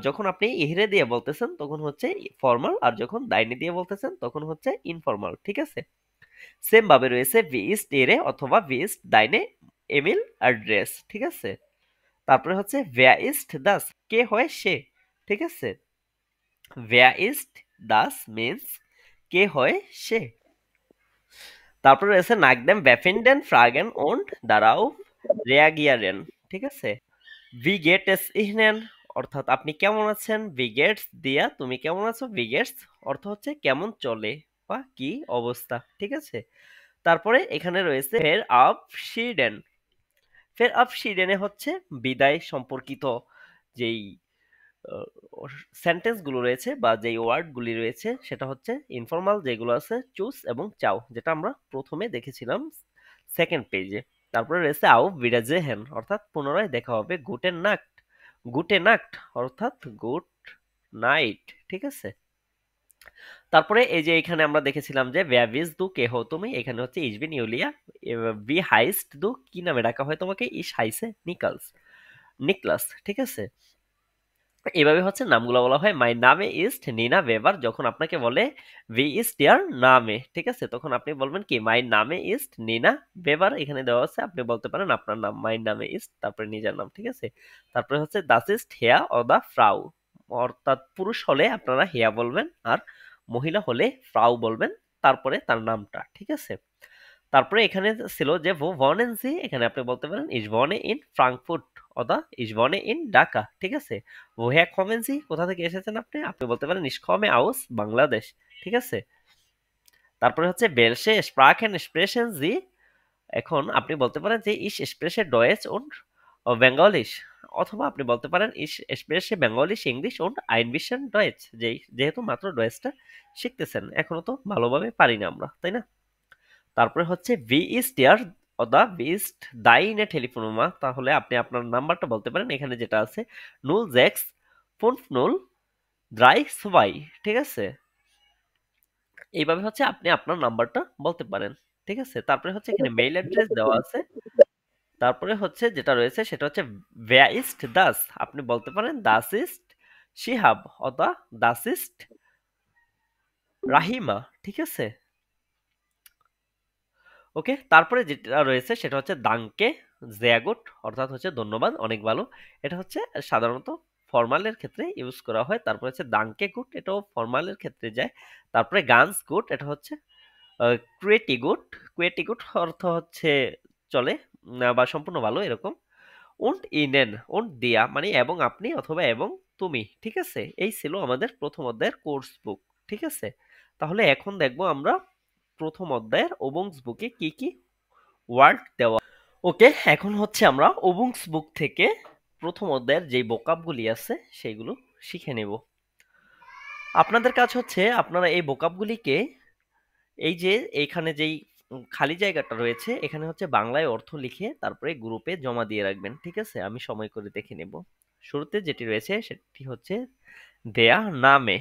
যখন আপনি ইহরে দিয়ে বলতেছেন তখন হচ্ছে ফর্মাল, আর যখন দাইনে দিয়ে বলতেছেন তখন হচ্ছে ইনফর্মাল, ঠিক আছে। সেম ভাবে রয়েছে ভি ইস্ট এরে অথবা ভি ইস্ট দাইনে ইমেল অ্যাড্রেস, ঠিক আছে। তারপরে হচ্ছে ভ্যা ইস্ট দাস, কে হয় সে, ঠিক আছে। ভ্যা ইস্ট দাস মিন্স কে হয় সে। তারপরে রয়েছে নাগদেম বেফিন্ডেন ফ্রাগেন und darauf reagieren, ঠিক ঠিক আছে? ভি গেট এস ইহনেন অর্থাৎ আপনি কেমন আছেন, ভি গেটস দিয়া তুমি কেমন আছো, ভি গেটস অর্থ হচ্ছে কেমন চলে বা কি অবস্থা, ঠিক আছে? তারপরে এখানে রয়েছে ফের আপ শিডেন। ফের আপ শিডেনে হচ্ছে বিদায় সম্পর্কিত যেই সেন্টেন্স গুলো রয়েছে বা যেই ওয়ার্ড গুলি রয়েছে সেটা হচ্ছে ইনফর্মাল যেগুলো আছে চুজ এবং চাও, যেটা আমরা প্রথমে দেখেছিলাম সেকেন্ড পেজে। তারপরে রয়েছে আও বিরাজেহেন অর্থাৎ পুনরায় দেখা হবে, গুটেন নাক্ট, গুটে নাক্ট অর্থাৎ গুড নাইট, ঠিক আছে? তারপরে এই যে এখানে আমরা দেখেছিলাম যে ভ্যাভিস দু কে হো তুমি, এখানে হচ্ছে ইসবিন ইউলিয়া, ভি হাইস্ট দু কি নামে ডাকা হয় তোমাকে, ইস হাইসে নিকলস, নিকলাস, ঠিক আছে? এভাবে হচ্ছে নামগুলো বলা হয়। মাই নামে ইস্ট নিনা ওয়েবার, যখন আপনাকে বলে ভি ইজ ডিয়ার নামে, ঠিক আছে, তখন আপনি বলবেন কি মাই নামে ইস্ট নিনা ওয়েবার, এখানে দেওয়া আছে, আপনি বলতে পারেন আপনার নাম, মাই নামে ইস্ট তারপরে নিজের নাম, ঠিক আছে? তারপরে হচ্ছে দাস ইস্ট হেয়া ও দা ফ্রাউ, অর্থাৎ পুরুষ হলে আপনারা হেয়া বলবেন আর মহিলা হলে ফ্রাউ বলবেন, তারপরে তার নামটা, ঠিক আছে? তারপরে এখানে ছিল যে ভো ভনেন জি, এখানে আপনি বলতে পারেন ইস ভনে ইন ফ্রাঙ্কফুর্ট অথবা ইস ভনে ইন ঢাকা, ঠিক আছে? woher kommen Sie, কোথা থেকে এসেছেন আপনি, আপনি বলতে পারেন ich komme aus বাংলাদেশ, ঠিক আছে? তারপরে হচ্ছে welche Sprachen sprechen Sie, এখন আপনি বলতে পারেন যে ich spreche Deutsch und Bengalisch, অথবা আপনি বলতে পারেন ich spreche Bengalisch, English und ein bisschen Deutsch, যেহেতু মাত্র ডয়েচটা শিখতেছেন, এখনো তো ভালোভাবে পারি না আমরা, তাই না? তারপরে হচ্ছে ভি ইজ ডিয়ার অদা ভি ইজ দাইনে টেলিফোনুমা, তাহলে আপনি আপনার নাম্বারটা বলতে পারেন, এখানে যেটা আছে 065032, ঠিক আছে? এইভাবে হচ্ছে আপনি আপনার নাম্বারটা বলতে পারেন, ঠিক আছে? তারপরে হচ্ছে এখানে মেইল অ্যাড্রেস দেওয়া আছে। তারপরে হচ্ছে যেটা রয়েছে সেটা হচ্ছে ভ্যা ইস্ট দাস, আপনি বলতে পারেন দাস ইস্ট শিহাব অথবা দাস ইস্ট রাহিমা, ঠিক আছে? ওকে, তারপরে যেটা রয়েছে সেটা হচ্ছে দাঙ্কে জেয়াগুট অর্থাৎ হচ্ছে ধন্যবাদ, অনেক ভালো, এটা হচ্ছে সাধারণত ফর্মালের ক্ষেত্রে ইউজ করা হয়। তারপরে হচ্ছে দাঙ্কে গুড, এটাও ফর্মালের ক্ষেত্রে যায়। তারপরে গানস গুড, এটা হচ্ছে ক্রিয়েটি গুড, ক্রিয়েটি গুড অর্থ হচ্ছে চলে বা সম্পূর্ণ ভালো এরকম। উন্ট ইনেন, উন্ট দিয়া মানে এবং আপনি অথবা এবং তুমি, ঠিক আছে? এই ছিল আমাদের প্রথম অধ্যায়ের কোর্স বুক, ঠিক আছে? তাহলে এখন দেখবো আমরা প্রথম অধ্যায়ের ওবংস বুকে কি কি ওয়ার্ড দেওয়া। ওকে, এখন হচ্ছে আমরা ওবংস বুক থেকে প্রথম অধ্যায়ের যেই ভোকাবগুলি আছে সেইগুলো শিখে নেব। আপনাদের কাজ হচ্ছে আপনারা এই ভোকাবগুলিকে এই যে এইখানে যেই খালি জায়গাটা রয়েছে এখানে হচ্ছে বাংলায় অর্থ লিখে তারপরে গ্রুপে জমা দিয়ে রাখবেন, ঠিক আছে? আমি সময় করে দেখে নেব। শুরুতে যেটি রয়েছে সেটি হচ্ছে দেয়া নামে।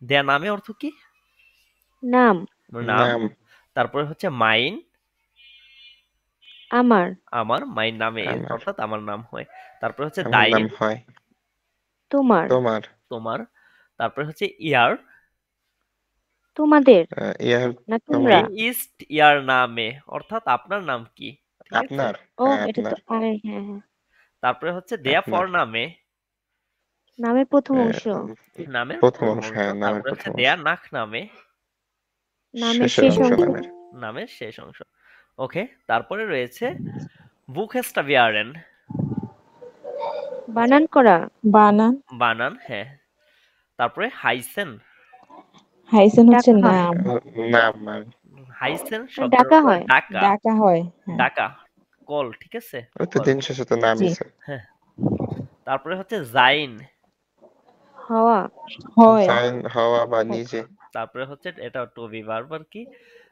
দেয়া নামে অর্থ কি? নাম, নাম। নাম, তারপরে হচ্ছে মাইন, আমার, আমার, মাইন নামে আমার, অর্থাৎ আমার নাম হয়। তারপরে হচ্ছে আমার দাইন, নাম হয়, তোমার, তোমার, তোমার। তারপরে হচ্ছে ইয়ার, তোমাদের ইয়ার, না তোমার, তোমরা। ইস্ট ইয়ার নামে অর্থাৎ আপনার নাম কি, ঠিক আছে? আপনার, ও হ্যাঁ এটা তো আপনার, হ্যাঁ হ্যাঁ, তারপরে হচ্ছে দেয়া ফর আপনার, নামে, নামের প্রথম আহ, অংশ, নামের প্রথম প্রথম অংশ, অংশ। হ্যাঁ নামের তারপরে হচ্ছে প্রথম অংশ, দেয়া নাক নামে, নামের শেষের শেষ অংশ অংশ, নামের, নামের শেষ অংশ। ওকে, তারপরে রয়েছে বুখেস্টাভিয়ারেন, বানান করা, বানান। বানান, হ্যাঁ। তারপরে হাইসেন, হাইসেন হচ্ছে ডাকা, নাম, নাম আর হাইসেন না, শব্দের ডাকা অর্থ হয়, ডাকা, ডাকা হয়। হ্যাঁ, ডাকা, কল, ঠিক আছে? ওই তো কল, দিন শেষে তো নামই জি, স্যার, হ্যাঁ। তারপরে হচ্ছে জাইন, হওয়া, হয়। সাইন হওয়া বা হয়। নিজে, তারপরে হচ্ছে এটা টু বি ভার্ব আর কি।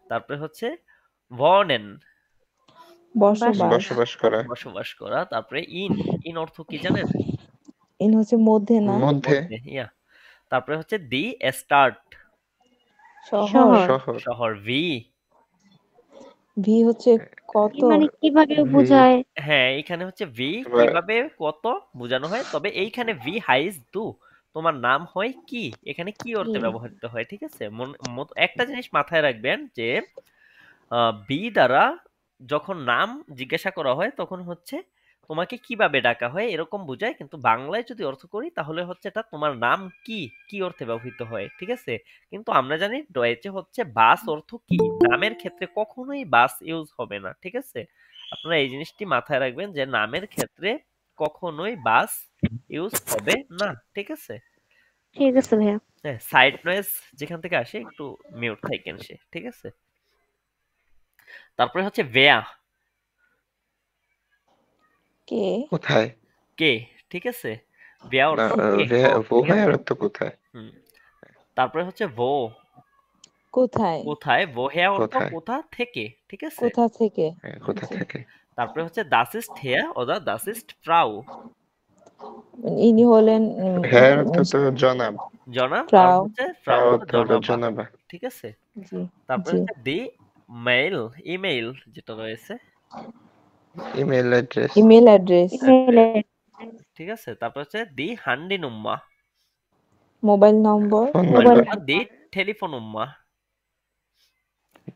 তারপরে হচ্ছে ভনেন, বসবাস। বসবাস করা, বসবাস করা। তারপরে ইন, ইন অর্থ কি জানেন? ইন হচ্ছে মধ্যে না, মধ্যে, মধ্যে, ইয়া। তারপরে হচ্ছে দি স্টার্ট, শহর। শহর, শহর, শহর। ভি, ভি হচ্ছে কত। মানে কিভাবে ভি, বোঝায়, হ্যাঁ এখানে হচ্ছে ভি এবার কিভাবে কত বোঝানো হয়, তবে এইখানে ভি হাইজ দু তোমার নাম হয় কি, এখানে কি কি, অর্থে ব্যবহৃত হয়, ঠিক আছে? একটা জিনিস মাথায় রাখবেন যে বি দ্বারা যখন নাম জিজ্ঞাসা করা হয় তখন হচ্ছে তোমাকে কিভাবে ডাকা হয় এরকম বোঝায়, কিন্তু বাংলায় যদি অর্থ করি তাহলে হচ্ছে এটা তোমার নাম কি, কি অর্থে ব্যবহৃত হয়, ঠিক আছে? কিন্তু আমরা জানি ডয়েচে হচ্ছে বাস অর্থ কি, নামের ক্ষেত্রে কখনোই বাস ইউজ হবে না, ঠিক আছে? আপনারা এই জিনিসটি মাথায় রাখবেন যে নামের ক্ষেত্রে কখনোই বাস ইউজ হবে না, ঠিক আছে? ঠিক আছে ভাইয়া। হ্যাঁ, সাইড নয়েজ যেখান থেকে আসে একটু মিউট থাকেন সে, ঠিক আছে? তারপরে হচ্ছে ভেয়া, কে কোথায়? কে, ঠিক আছে? ভেয়া না, অর্থ কে, ভো ঠিক ভাইয়ার আছে? অর্থ কোথায়? হুম। তারপরে হচ্ছে ভো, কোথায় কোথায়, ভোহেয়া অর্থ কোথায়? কোথা থেকে, ঠিক আছে? কোথা থেকে হ্যাঁ, কোথা জি থেকে? তারপরে হচ্ছে দাস ইস্ট হেয়া oder দাস ইস্ট ফ্রাউ, ইনি হলেন ভাইয়ার অর্থ তো জনাব, জনাব, আর ফ্রাউ হচ্ছে ফ্রাউ ফ্রাউ হলো অর্থ হলো জনাবা, জনাবা। ঠিক আছে? জি তারপরে জি হচ্ছে দি মেইল, ইমেইল যেটা রয়েছে, ইমেল অ্যাড্রেস, ইমেল অ্যাড্রেস ইমেইলে ঠিক আছে? তারপর হচ্ছে দি হান্ডি নুম্মা, মোবাইল নম্বর ফোন মোবাইল নাম্বার, দি টেলিফোন উম্মা,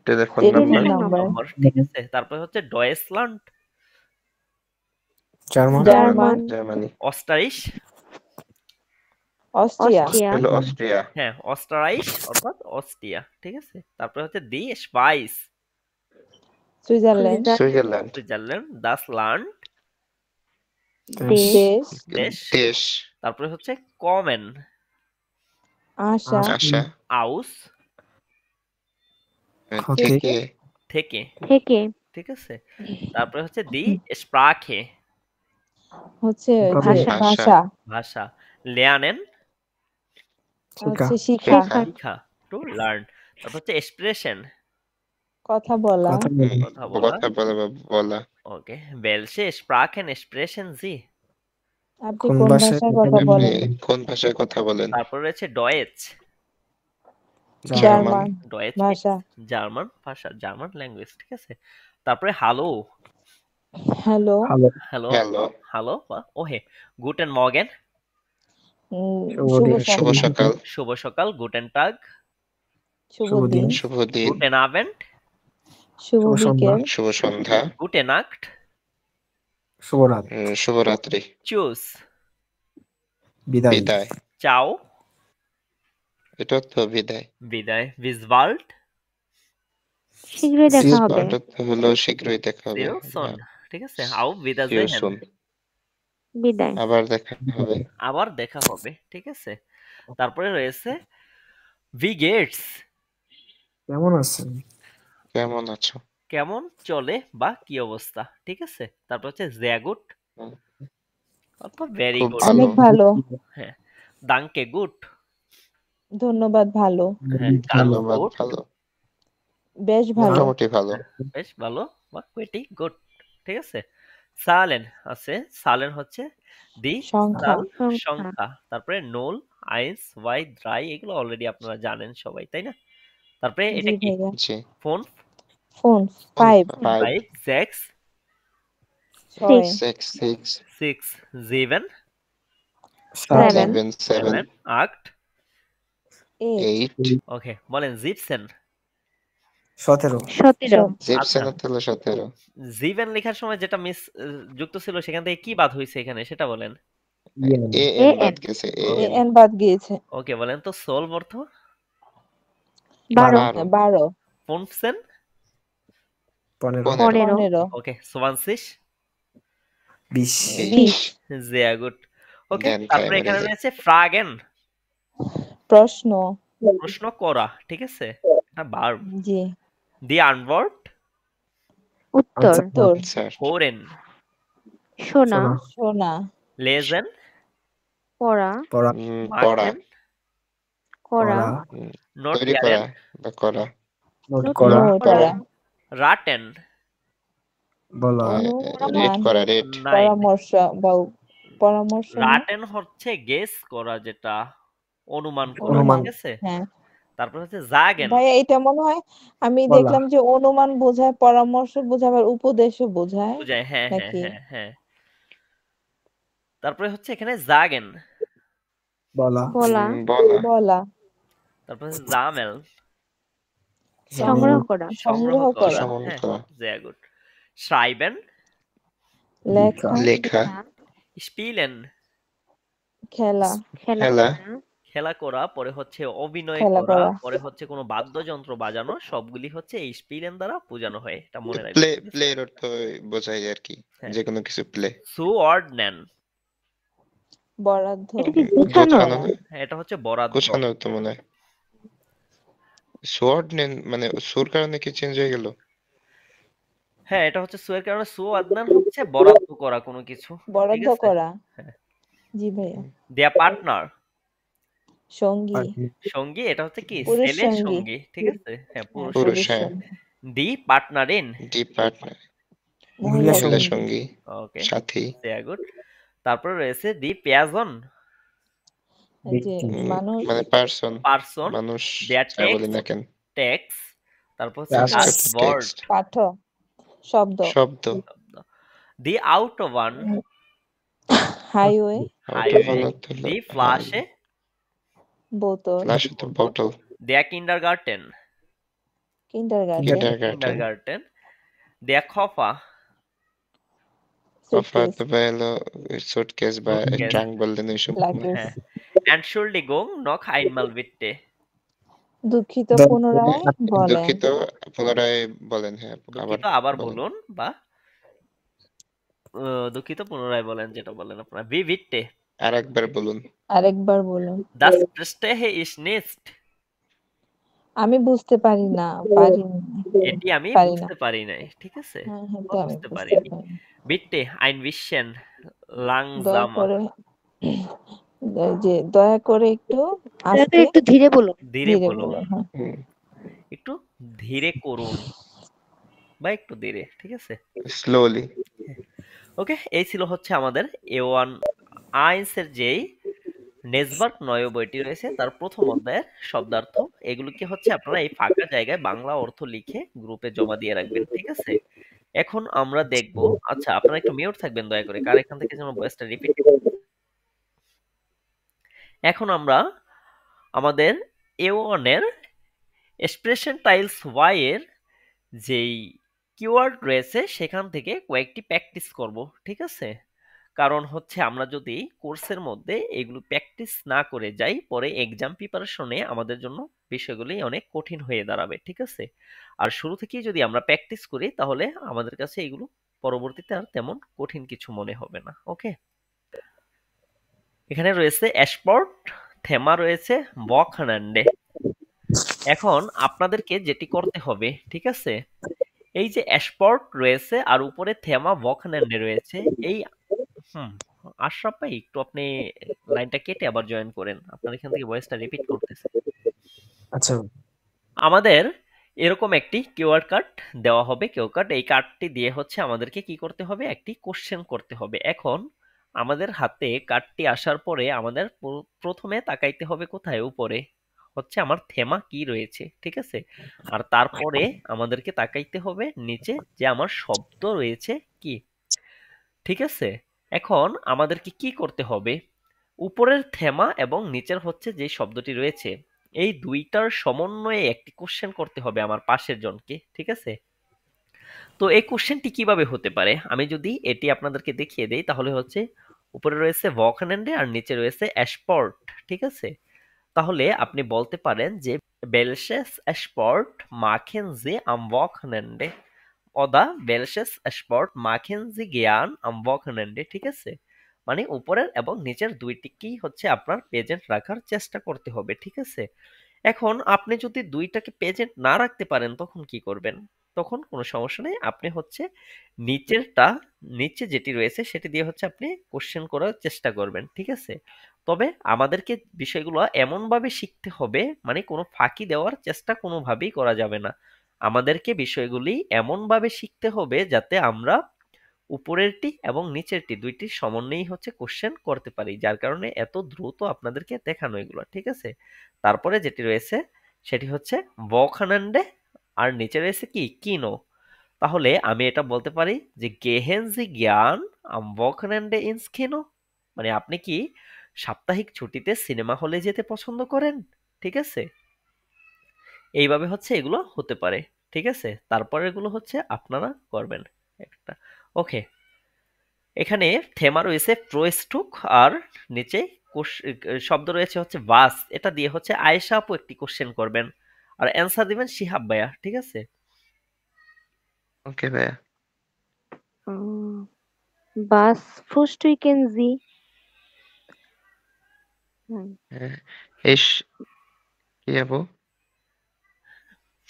telephone telephone number, telephone number নম্বর, ঠিক আছে? তারপর হচ্ছে ডয়েসল্যান্ড, জার্মান, জার্মান জার্মানি, অস্টারিশ, অস্ট্রিয়া অস্ট্রিয়া হলো অস্ট্রিয়া, হ্যাঁ অস্টারাইশ অর্থাৎ অস্ট্রিয়া, ঠিক আছে? তারপর হচ্ছে দি স্পাইস, সুইজারল্যান্ড সুইজারল্যান্ড, সুইজারল্যান্ড, দাস ল্যান্ড, দেশ দেশ দেশ। দেশ, তারপরে হচ্ছে কমেন, আশা আশা, আউস, থেকে, থেকে, থেকে ঠিক আছে? তারপরে হচ্ছে দি স্প্রাখে, হচ্ছে যে ভাষা ভাষা ভাষা, লেয়ানেন, শিক্ষা, হচ্ছে শিক্ষা শেখা শিক্ষা, টু লার্ন। তারপর হচ্ছে এক্সপ্রেশন, কথা বলা কথা বলা, কথা বলা, কথা বলা বা বলা, ওকে। welche Sprachen sprechen Sie? আপনি কোন কোন ভাষায় ভাষায় কথা কথা আপনি বলেন কোন ভাষায় কথা বলেন? তারপর রয়েছে ডয়েচ, জার্মান, জার্মান ডয়েচ ভাষা জার্মান ভাষা, জার্মান ল্যাঙ্গুয়েজ, ঠিক আছে? তারপরে হ্যালো, হ্যালো ভালো, হ্যালো, হ্যালো, হ্যালো বা ওহে, গুটেন মর্গেন, শুভ শুভ সন্ধ্যা সকাল, শুভ সকাল, গুটেন টাগ, শুভ শুভ দিন, দিন শুভ দিন, গুটেন আবেন্ড, শুভ শুভ সন্ধ্যা, বিকেল শুভ সন্ধ্যা, গুটে নাক্ট, শুভ রাত, শুভরাত্রি, চুস, বিদায়, বিদায়, চাও, এটা তো বিদায়, বিদায়, বিসবাল্ট, শীঘ্রই দেখা See- হবে। এটা তো হলো শীঘ্রই দেখা হবে, সিও সোন, ঠিক আছে? আউ see you বিদাজেহেন, soon, বিদায়। আবার দেখা হবে। আবার দেখা হবে, ঠিক আছে? তারপরে রয়েছে ভি গেটস, কেমন আছেন? কেমন আছো? কেমন চলে বা কি অবস্থা, ঠিক আছে? তারপর হচ্ছে জেগুট হুম, অর্থাৎ ভেরি খুব গুড, ভালো, অনেক ভালো হ্যাঁ। দাঙ্কে গুড, ধন্যবাদ ভালো হ্যাঁ। গান ধন্যবাদ, গুড, ভালো, বেশ ভালো মোটামুটি ভালো, বেশ ভালো বা কুইটি গুড, ঠিক আছে? সালেন আছে, সালেন হচ্ছে দি সংখ্যা সাল, সংখ্যা সংখ্যা। তারপরে নোল, আইন্স, ওয়াই, ড্রাই, এগুলো অলরেডি আপনারা জানেন সবাই, তাই না? তারপরে জি এটা কি? ভাইয়া জি, phone, phone 5 five, 5, 6, 6 six, 6, 7, 7, 7 seven, 8, 8 eight, okay. বলেন জিপসেন, 17, 17 জিপসেন আচ্ছা। হলো 17, জিভেন লেখার সময় যেটা মিস যুক্ত ছিল সেখান থেকে কি বাদ হয়েছে এখানে সেটা বলেন। ইয়েন, এ এন বাদ AN গেছে, এ ওকে, এন, এন বাদ গিয়েছে ওকে। বলেন তো সোল অর্থ 12 12, 12 ফোনসেন, 15, 15, 15 ওকে। সোয়ানসিস, 20, 20, জিয়া গুড, ওকে। জ্ঞান খায় তারপরে মরে এখানে যায়। রয়েছে ফ্রাগেন, প্রশ্ন প্রশ্ন করা, ঠিক আছে? এটা ভার্ব। জি দি আনভার্ব, উত্তর উত্তর স্যার, হোরেন, শোনা শোনা, শোনা লেজেন, পড়া পড়া, পড়া, মাকেন, করা পড়া, নোট তৈরি করা ইয়ারেন, বা করা, নোট নোট করা, নোট করা করা রাটেন, বলা, রেড করা, রেড, নাইন। পরামর্শ বা পরামর্শ না রাটেন হচ্ছে গেস করা, যেটা অনুমান করা, অনুমান, ঠিক আছে? হ্যাঁ তারপর হচ্ছে জাগেন, ভাইয়া এটা মনে হয় আমি বলা, দেখলাম যে অনুমান বোঝায় পরামর্শ বোঝায় আবার উপদেশও বোঝায় বুঝায়, হ্যাঁ হ্যাঁ নাকি হ্যাঁ হ্যাঁ। তারপরে হচ্ছে এখানে জাগেন, বলা, বলা বলা, বলা তারপর হচ্ছে জামেল, সংগ্রহ করা সংগ্রহ করা, করা সমন হ্যাঁ, করা, sehr gut. Schreiben, লেখা লেখা, spielen, খেলা খেলা খেলা, খেলা করা, পরে হচ্ছে অভিনয় খেলা করা, করা। পরে হচ্ছে কোনো বাদ্যযন্ত্র বাজানো, সবগুলি হচ্ছে এই স্পিলেন দ্বারা বোঝানো হয়। এটা মনে রাখবেন, প্লে ঠিক আছে? প্লের অর্থ বোঝায় আর কি, হ্যাঁ। যে কোনো কিছু প্লে। সুঅর্ডনেন, বরাদ্দ। এটা কি গোছানো? গোছানো না? হ্যাঁ, এটা হচ্ছে বরাদ্দ। গোছানো তো মনে হয়। সোয়ার্ড নেন মানে সুর কারণে কি চেঞ্জ হয়ে গেল? হ্যাঁ, এটা হচ্ছে সুয়ের কারণে সুঅর্ডনেন হচ্ছে বরাদ্দ করা কোনো কিছু, ঠিক বরাদ্দ আছে? করা। হ্যাঁ। জি ভাইয়া। দেয়া পার্টনার, সঙ্গী, সঙ্গী, এটা হচ্ছে কি পুরুষ ছেলের সঙ্গী। সঙ্গী, ঠিক আছে? হ্যাঁ, হ্যাঁ, পুরুষ পুরুষ, সঙ্গী। হ্যাঁ। সঙ্গী। দি পার্টনার ইন, ডি পার্টনার, মহিলা মহিলা সঙ্গী। সঙ্গী, ওকে, সাথী। Very good. তারপরে রয়েছে দি পেয়াজন, যে মানুষ, মানে পার্সন, পারসন, মানুষ, দেয়ার যা বলি না কেন। টেক্স, তারপর হচ্ছে Task. লাস্ট ওয়ার্ড, টেক্সট, পাঠ, শব্দ, শব্দ। দি আউট ওয়ান, হাইওয়ে, হাইওয়ে, আউট অফ দি ফ্লাশে, বোতল, ফ্ল্যাশ তো বটল, দেয়া কিন্ডারগার্টেন, কিন্ডারগার্টেন, কিন্ডারগার্টেন, কিন্ডারগার্টেন, দেয়া খফা, অফার সুটকেস, তো হলো সুটকেস বা Suitcase. ট্রাঙ্ক বললেন ওইসব। লাগেজ। হ্যাঁ। Entschuldigung, noch einmal bitte. দুঃখিত পুনরায় বলেন। দুঃখিত, পুনরায় বলেন। হ্যাঁ, দুঃখিত আবার বলুন, বা দুঃখিত পুনরায় বলেন, যেটা বলেন আপনারা। Wie bitte? আর একবার বলুন। আরেকবার বলুন। Das verstehe ich nicht. আমি বুঝতে পারি না, পারি না। এটি আমি পারি না। বুঝতে পারি নাই, ঠিক আছে? হ্যাঁ, হ্যাঁ, বা এটা আমি বুঝতে বুঝতে পারিনি। পারি না। Bitte ein bisschen দয়া langsamer. করে, যে দয়া করে একটু আস্তে একটু ধীরে বলুন। ধীরে ধীরে বলুন, বলুন। হ্যাঁ। একটু ধীরে করুন, বা একটু ধীরে, ঠিক আছে? স্লোলি। ওকে, এই ছিল হচ্ছে আমাদের A1 আইন্স এর যেই নেসবার্গ নয় বইটি রয়েছে তার প্রথম অধ্যায়ের শব্দার্থ। এগুলোকে হচ্ছে আপনারা এই ফাঁকা জায়গায় বাংলা অর্থ লিখে গ্রুপে জমা দিয়ে রাখবেন, ঠিক আছে? এখন আমরা দেখব, আচ্ছা আপনারা একটু মিউট থাকবেন দয়া করে, কার এখান থেকে যেন ভয়েসটা রিপিট। এখন আমরা আমাদের A1 এর এক্সপ্রেশন টাইলস ওয়াই এর যেই কিওয়ার্ড রয়েছে সেখান থেকে কয়েকটি প্র্যাকটিস করব, ঠিক আছে? কারণ হচ্ছে আমরা যদি কোর্সের মধ্যে এগুলো প্র্যাকটিস না করে যাই, পরে এক্সাম প্রিপারেশনে আমাদের জন্য বিষয়গুলি অনেক কঠিন হয়ে দাঁড়াবে, ঠিক আছে? আর শুরু থেকেই যদি আমরা প্র্যাকটিস করি তাহলে আমাদের কাছে এগুলো পরবর্তীতে আর তেমন কঠিন কিছু মনে হবে না। ওকে, এখানে রয়েছে অ্যাশপোর্ট, থেমা রয়েছে বকহানান্ডে। এখন আপনাদেরকে যেটি করতে হবে, ঠিক আছে, এই যে অ্যাশপোর্ট রয়েছে আর উপরে থেমা বকহানান্ডে রয়েছে, এই আশরাফ ভাই একটু আপনি লাইনটা কেটে আবার জয়েন করেন, আপনার এখান থেকে ভয়েসটা রিপিট করতেছে। আচ্ছা, আমাদের এরকম একটি কিউআর কার্ড দেওয়া হবে, কিউআর কার্ড। এই কার্ডটি দিয়ে হচ্ছে আমাদেরকে কি করতে হবে, একটি কোশ্চেন করতে হবে। এখন আমাদের হাতে কার্ডটি আসার পরে আমাদের প্রথমে তাকাইতে হবে কোথায়, উপরে হচ্ছে আমার থেমা কি রয়েছে, ঠিক আছে? আর তারপরে আমাদেরকে তাকাইতে হবে নিচে যে আমার শব্দ রয়েছে কি, ঠিক আছে? এখন আমাদেরকে কি করতে হবে, উপরের থেমা এবং নিচের হচ্ছে যে শব্দটি রয়েছে এই দুইটার সমন্বয়ে একটি কোশ্চেন করতে হবে আমার পাশের জনকে, ঠিক আছে? তো এই কোশ্চেনটি কিভাবে হতে পারে, আমি যদি এটি আপনাদেরকে দেখিয়ে দেই তাহলে হচ্ছে উপরে রয়েছে ভকনেন্ডে আর নিচে রয়েছে অ্যাশপোর্ট, ঠিক আছে? তাহলে আপনি বলতে পারেন যে বেলশেস অ্যাশপোর্ট মাখেন যে আম ভকনেন্ডে, অদা বেলশেস অ্যাশপোর্ট মাখেন যে জ্ঞান আম ভকনেন্ডে, ঠিক আছে? মানে উপরের এবং নিচের দুইটিকেই হচ্ছে আপনার প্রেজেন্ট রাখার চেষ্টা করতে হবে, ঠিক আছে? এখন আপনি যদি দুইটাকে প্রেজেন্ট না রাখতে পারেন তখন কি করবেন? তখন কোনো সমস্যা নেই, আপনি হচ্ছে নিচেরটা, নিচে যেটি রয়েছে সেটি দিয়ে হচ্ছে আপনি কোশ্চেন করার চেষ্টা করবেন, ঠিক আছে? তবে আমাদেরকে বিষয়গুলো এমনভাবে শিখতে হবে, মানে কোনো ফাঁকি দেওয়ার চেষ্টা কোনোভাবেই করা যাবে না। আমাদেরকে বিষয়গুলি এমনভাবে শিখতে হবে যাতে আমরা উপরেরটি এবং নিচেরটি দুইটির সমন্বয়েই হচ্ছে কোশ্চেন করতে পারি, যার কারণে এত দ্রুত আপনাদেরকে দেখানো এগুলো, ঠিক আছে? তারপরে যেটি রয়েছে সেটি হচ্ছে ভকনেন্ডে আর নিচে রয়েছে কি কিনো। তাহলে আমি এটা বলতে পারি যে গেহেন জি জ্ঞান আম ভকনেন্ডে ইনস কিনো, মানে আপনি কি সাপ্তাহিক ছুটিতে সিনেমা হলে যেতে পছন্দ করেন, ঠিক আছে? এইভাবে হচ্ছে এগুলো হতে পারে, ঠিক আছে? তারপরে এগুলো হচ্ছে আপনারা করবেন একটা। ওকে, এখানে থেমা রয়েছে প্রোস্টুক আর নিচে শব্দ রয়েছে হচ্ছে বাস, এটা দিয়ে হচ্ছে আয়েশা আপু একটি কোশ্চেন করবেন, আর অ্যান্সার দিবেন শিহাব ভাইয়া, ঠিক আছে? ওকে ভাইয়া। Was frühstücken Sie? হুম, ইস কি আপু? হ্যাঁ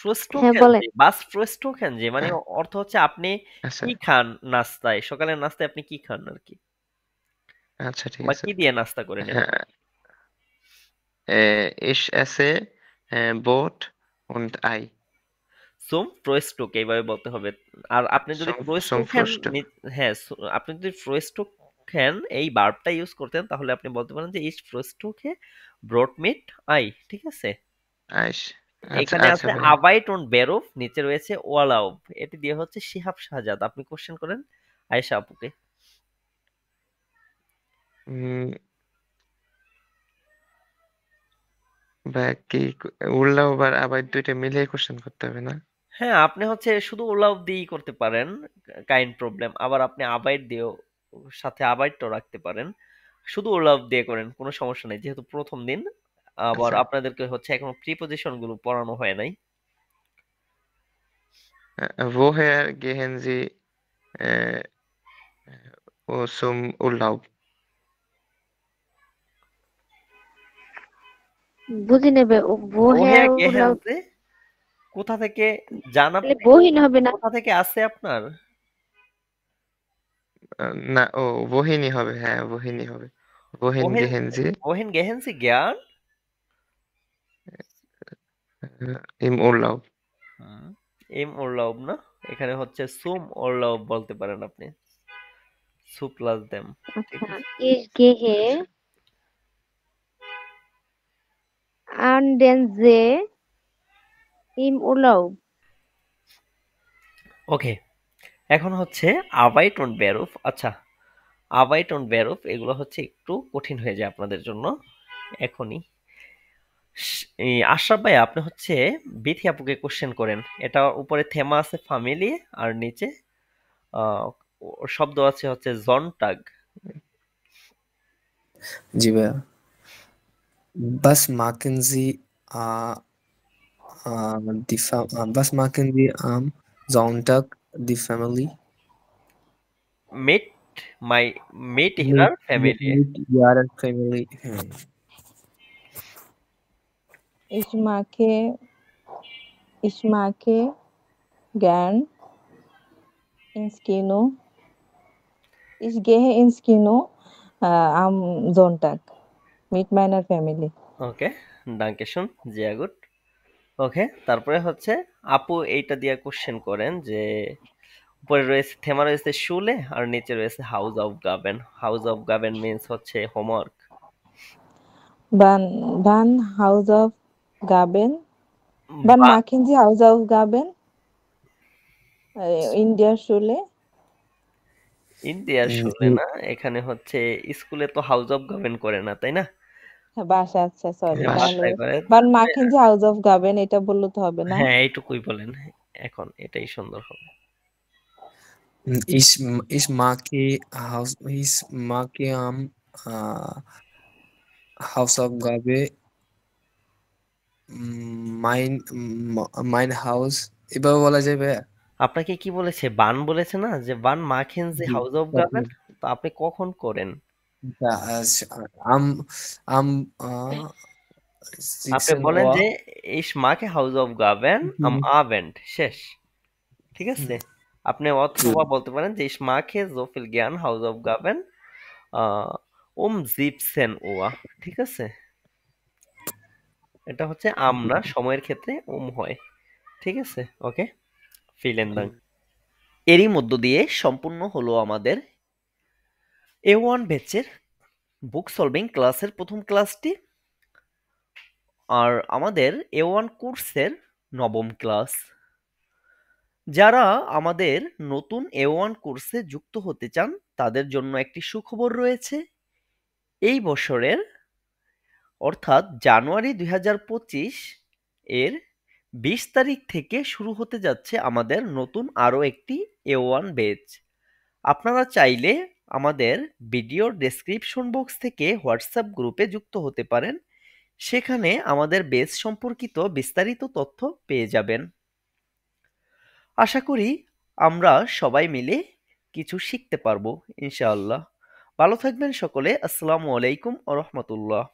ফ্রোস্টোকেন বলেন। যে বাস ফ্রোস্টোকেন যে মানে হ্যাঁ, অর্থ হচ্ছে আপনি আচ্ছা কি খান নাস্তায়, সকালের নাস্তায় আপনি কি খান আর কি, আচ্ছা ঠিক বা আছে। কি দিয়ে নাস্তা করেন এরকম। হ্যাঁ, ich esse Brot und Ei. সুম ফ্রোস্টোক এইভাবে বলতে হবে। আর আপনি যদি Zum ফ্রোস্টোকেন Frühstück. হ্যাঁ, আপনি যদি ফ্রোস্টোকেন এই ভার্বটা ইউজ করতেন তাহলে আপনি বলতে পারেন যে ইস ফ্রোস্টোকে ব্রড মিট আই, ঠিক আছে? Eis. আচ্ছা এখানে আচ্ছা আছে ভাইয়া। আবাইট অন বেরোফ, নিচে রয়েছে ওয়ালাউব, এটি দিয়ে হচ্ছে শিহাব শাহজাদ। আপনি কোশ্চেন করেন আয়েশা আপুকে। উম, ভাইয়া কি উল্লাহ আর আবার দুইটা মিলিয়ে কোশ্চেন করতে হবে না? হ্যাঁ, আপনি হচ্ছে শুধু ওলাউব দিয়েই করতে পারেন, কাইন্ড প্রবলেম। আবার আপনি আবাইট দিয়েও সাথে আবাইটটাও রাখতে পারেন। শুধু ওলাউব দিয়ে করেন, কোনো সমস্যা নেই, যেহেতু প্রথম দিন। আবার আচ্ছা, আপনাদেরকে হচ্ছে এখনো প্রিপজিশন গুলো পড়ানো হয় নাই। woher gehen Sie äh, zum Urlaub? বুঝি নেবে ওহে woher গেহেন উলাও, যে কোথা থেকে যান তাহলে আপনি, বহিন হবে না? কোথা থেকে আছে আপনার। না ও wohin হবে, হ্যাঁ wohin হবে। wohin ওহেন gehen Sie ওহেন গেহেন সি জ্ঞান im Urlaub? এম ওরলাউব না, এখানে হচ্ছে সুম ওরলাউব বলতে পারেন আপনি, সু প্লাস দেম, ঠিক আচ্ছা, আছে? ich gehe an den See im Urlaub. ওকে, এখন হচ্ছে আবাইট অন বেরোফ। আচ্ছা, আবাইট অন বেরোফ এগুলো হচ্ছে একটু কঠিন হয়ে যায় আপনাদের জন্য এখনই। এই আশরাফ ভাই, আপনি হচ্ছে বিথি আপুকে কোশ্চেন করেন। এটা উপরে থেমা আছে ফ্যামিলি, আর নিচে আহ, শব্দ আছে হচ্ছে জনটাগ। জি ভাইয়া। Was machen Sie äh, was machen Sie am Sonntag die Family? মিট মাই মিট Mit, হিরার family. mit Ihrer Family. Ich mache, ich mache gern ins Kino. Ich gehe ins Kino am Sonntag mit meiner Family. Okay, ডাঙ্কেশন, Zia good. ওকে, তারপরে হচ্ছে আপু এইটা দিয়ে question করেন যে উপরে রয়েছে থেমা রয়েছে শুলে, আর নিচে রয়েছে house of garden. House of garden means হচ্ছে হোমওয়ার্ক। Wann Wann বা machen Sie Hausaufgaben in der Schule? ইন্ডিয়ার শুলে Sie, না, এখানে হচ্ছে স্কুলে তো হাউস অফ গার্ডেন করে না, তাই না? বাসা, আচ্ছা সরি, হ্যাঁ, বাস তাহলে বাসায় করে। Wann machen Sie Hausaufgaben এটা বললে তো হবে না? হ্যাঁ, এইটুকুই বলেন, এখন এটাই সুন্দর হবে। ich mag am Hausaufgabe mein Haus এভাবে বলা যায় ভাইয়া? আপনাকে কি বলেছে, বান বলেছে না, যে বান মাখেনজি জি, হাউস অফ গার্ডেন। তারপরে তো আপনি কখন করেন? am am আপনি 16 বলেন Uhr. যে ইস মাকে হাউস অফ গার্ডেন আম হুম, আভেন্ট, শেষ, ঠিক হুম, আছে? আপনি জি, অথবা বলতে পারেন যে ich mache so viel gern Hausaufgaben um 17 Uhr, ঠিক আছে? এটা হচ্ছে আমরা সময়ের ক্ষেত্রে হয়, ঠিক আছে? ওকে, ফিলেন দাং। এরই মধ্য দিয়ে সম্পূর্ণ হলো আমাদের A1 ব্যাচের বুক সলভিং ক্লাসের প্রথম ক্লাসটি, আর আমাদের A1 কোর্সের নবম ক্লাস। যারা আমাদের নতুন A1 কোর্সে যুক্ত হতে চান তাদের জন্য একটি সুখবর রয়েছে। এই বছরের অর্থাৎ জানুয়ারি 2025 এর 20 তারিখ থেকে শুরু হতে যাচ্ছে আমাদের নতুন আরও একটি A1 ব্যাচ। আপনারা চাইলে আমাদের ভিডিওর ডেসক্রিপশন বক্স থেকে হোয়াটসঅ্যাপ গ্রুপে যুক্ত হতে পারেন। সেখানে আমাদের বেস সম্পর্কিত বিস্তারিত তথ্য পেয়ে যাবেন। আশা করি আমরা সবাই মিলে কিছু শিখতে পারবো ইনশাআল্লাহ। ভালো থাকবেন সকলে। আসসালামু আলাইকুম ওয়া রাহমাতুল্লাহ।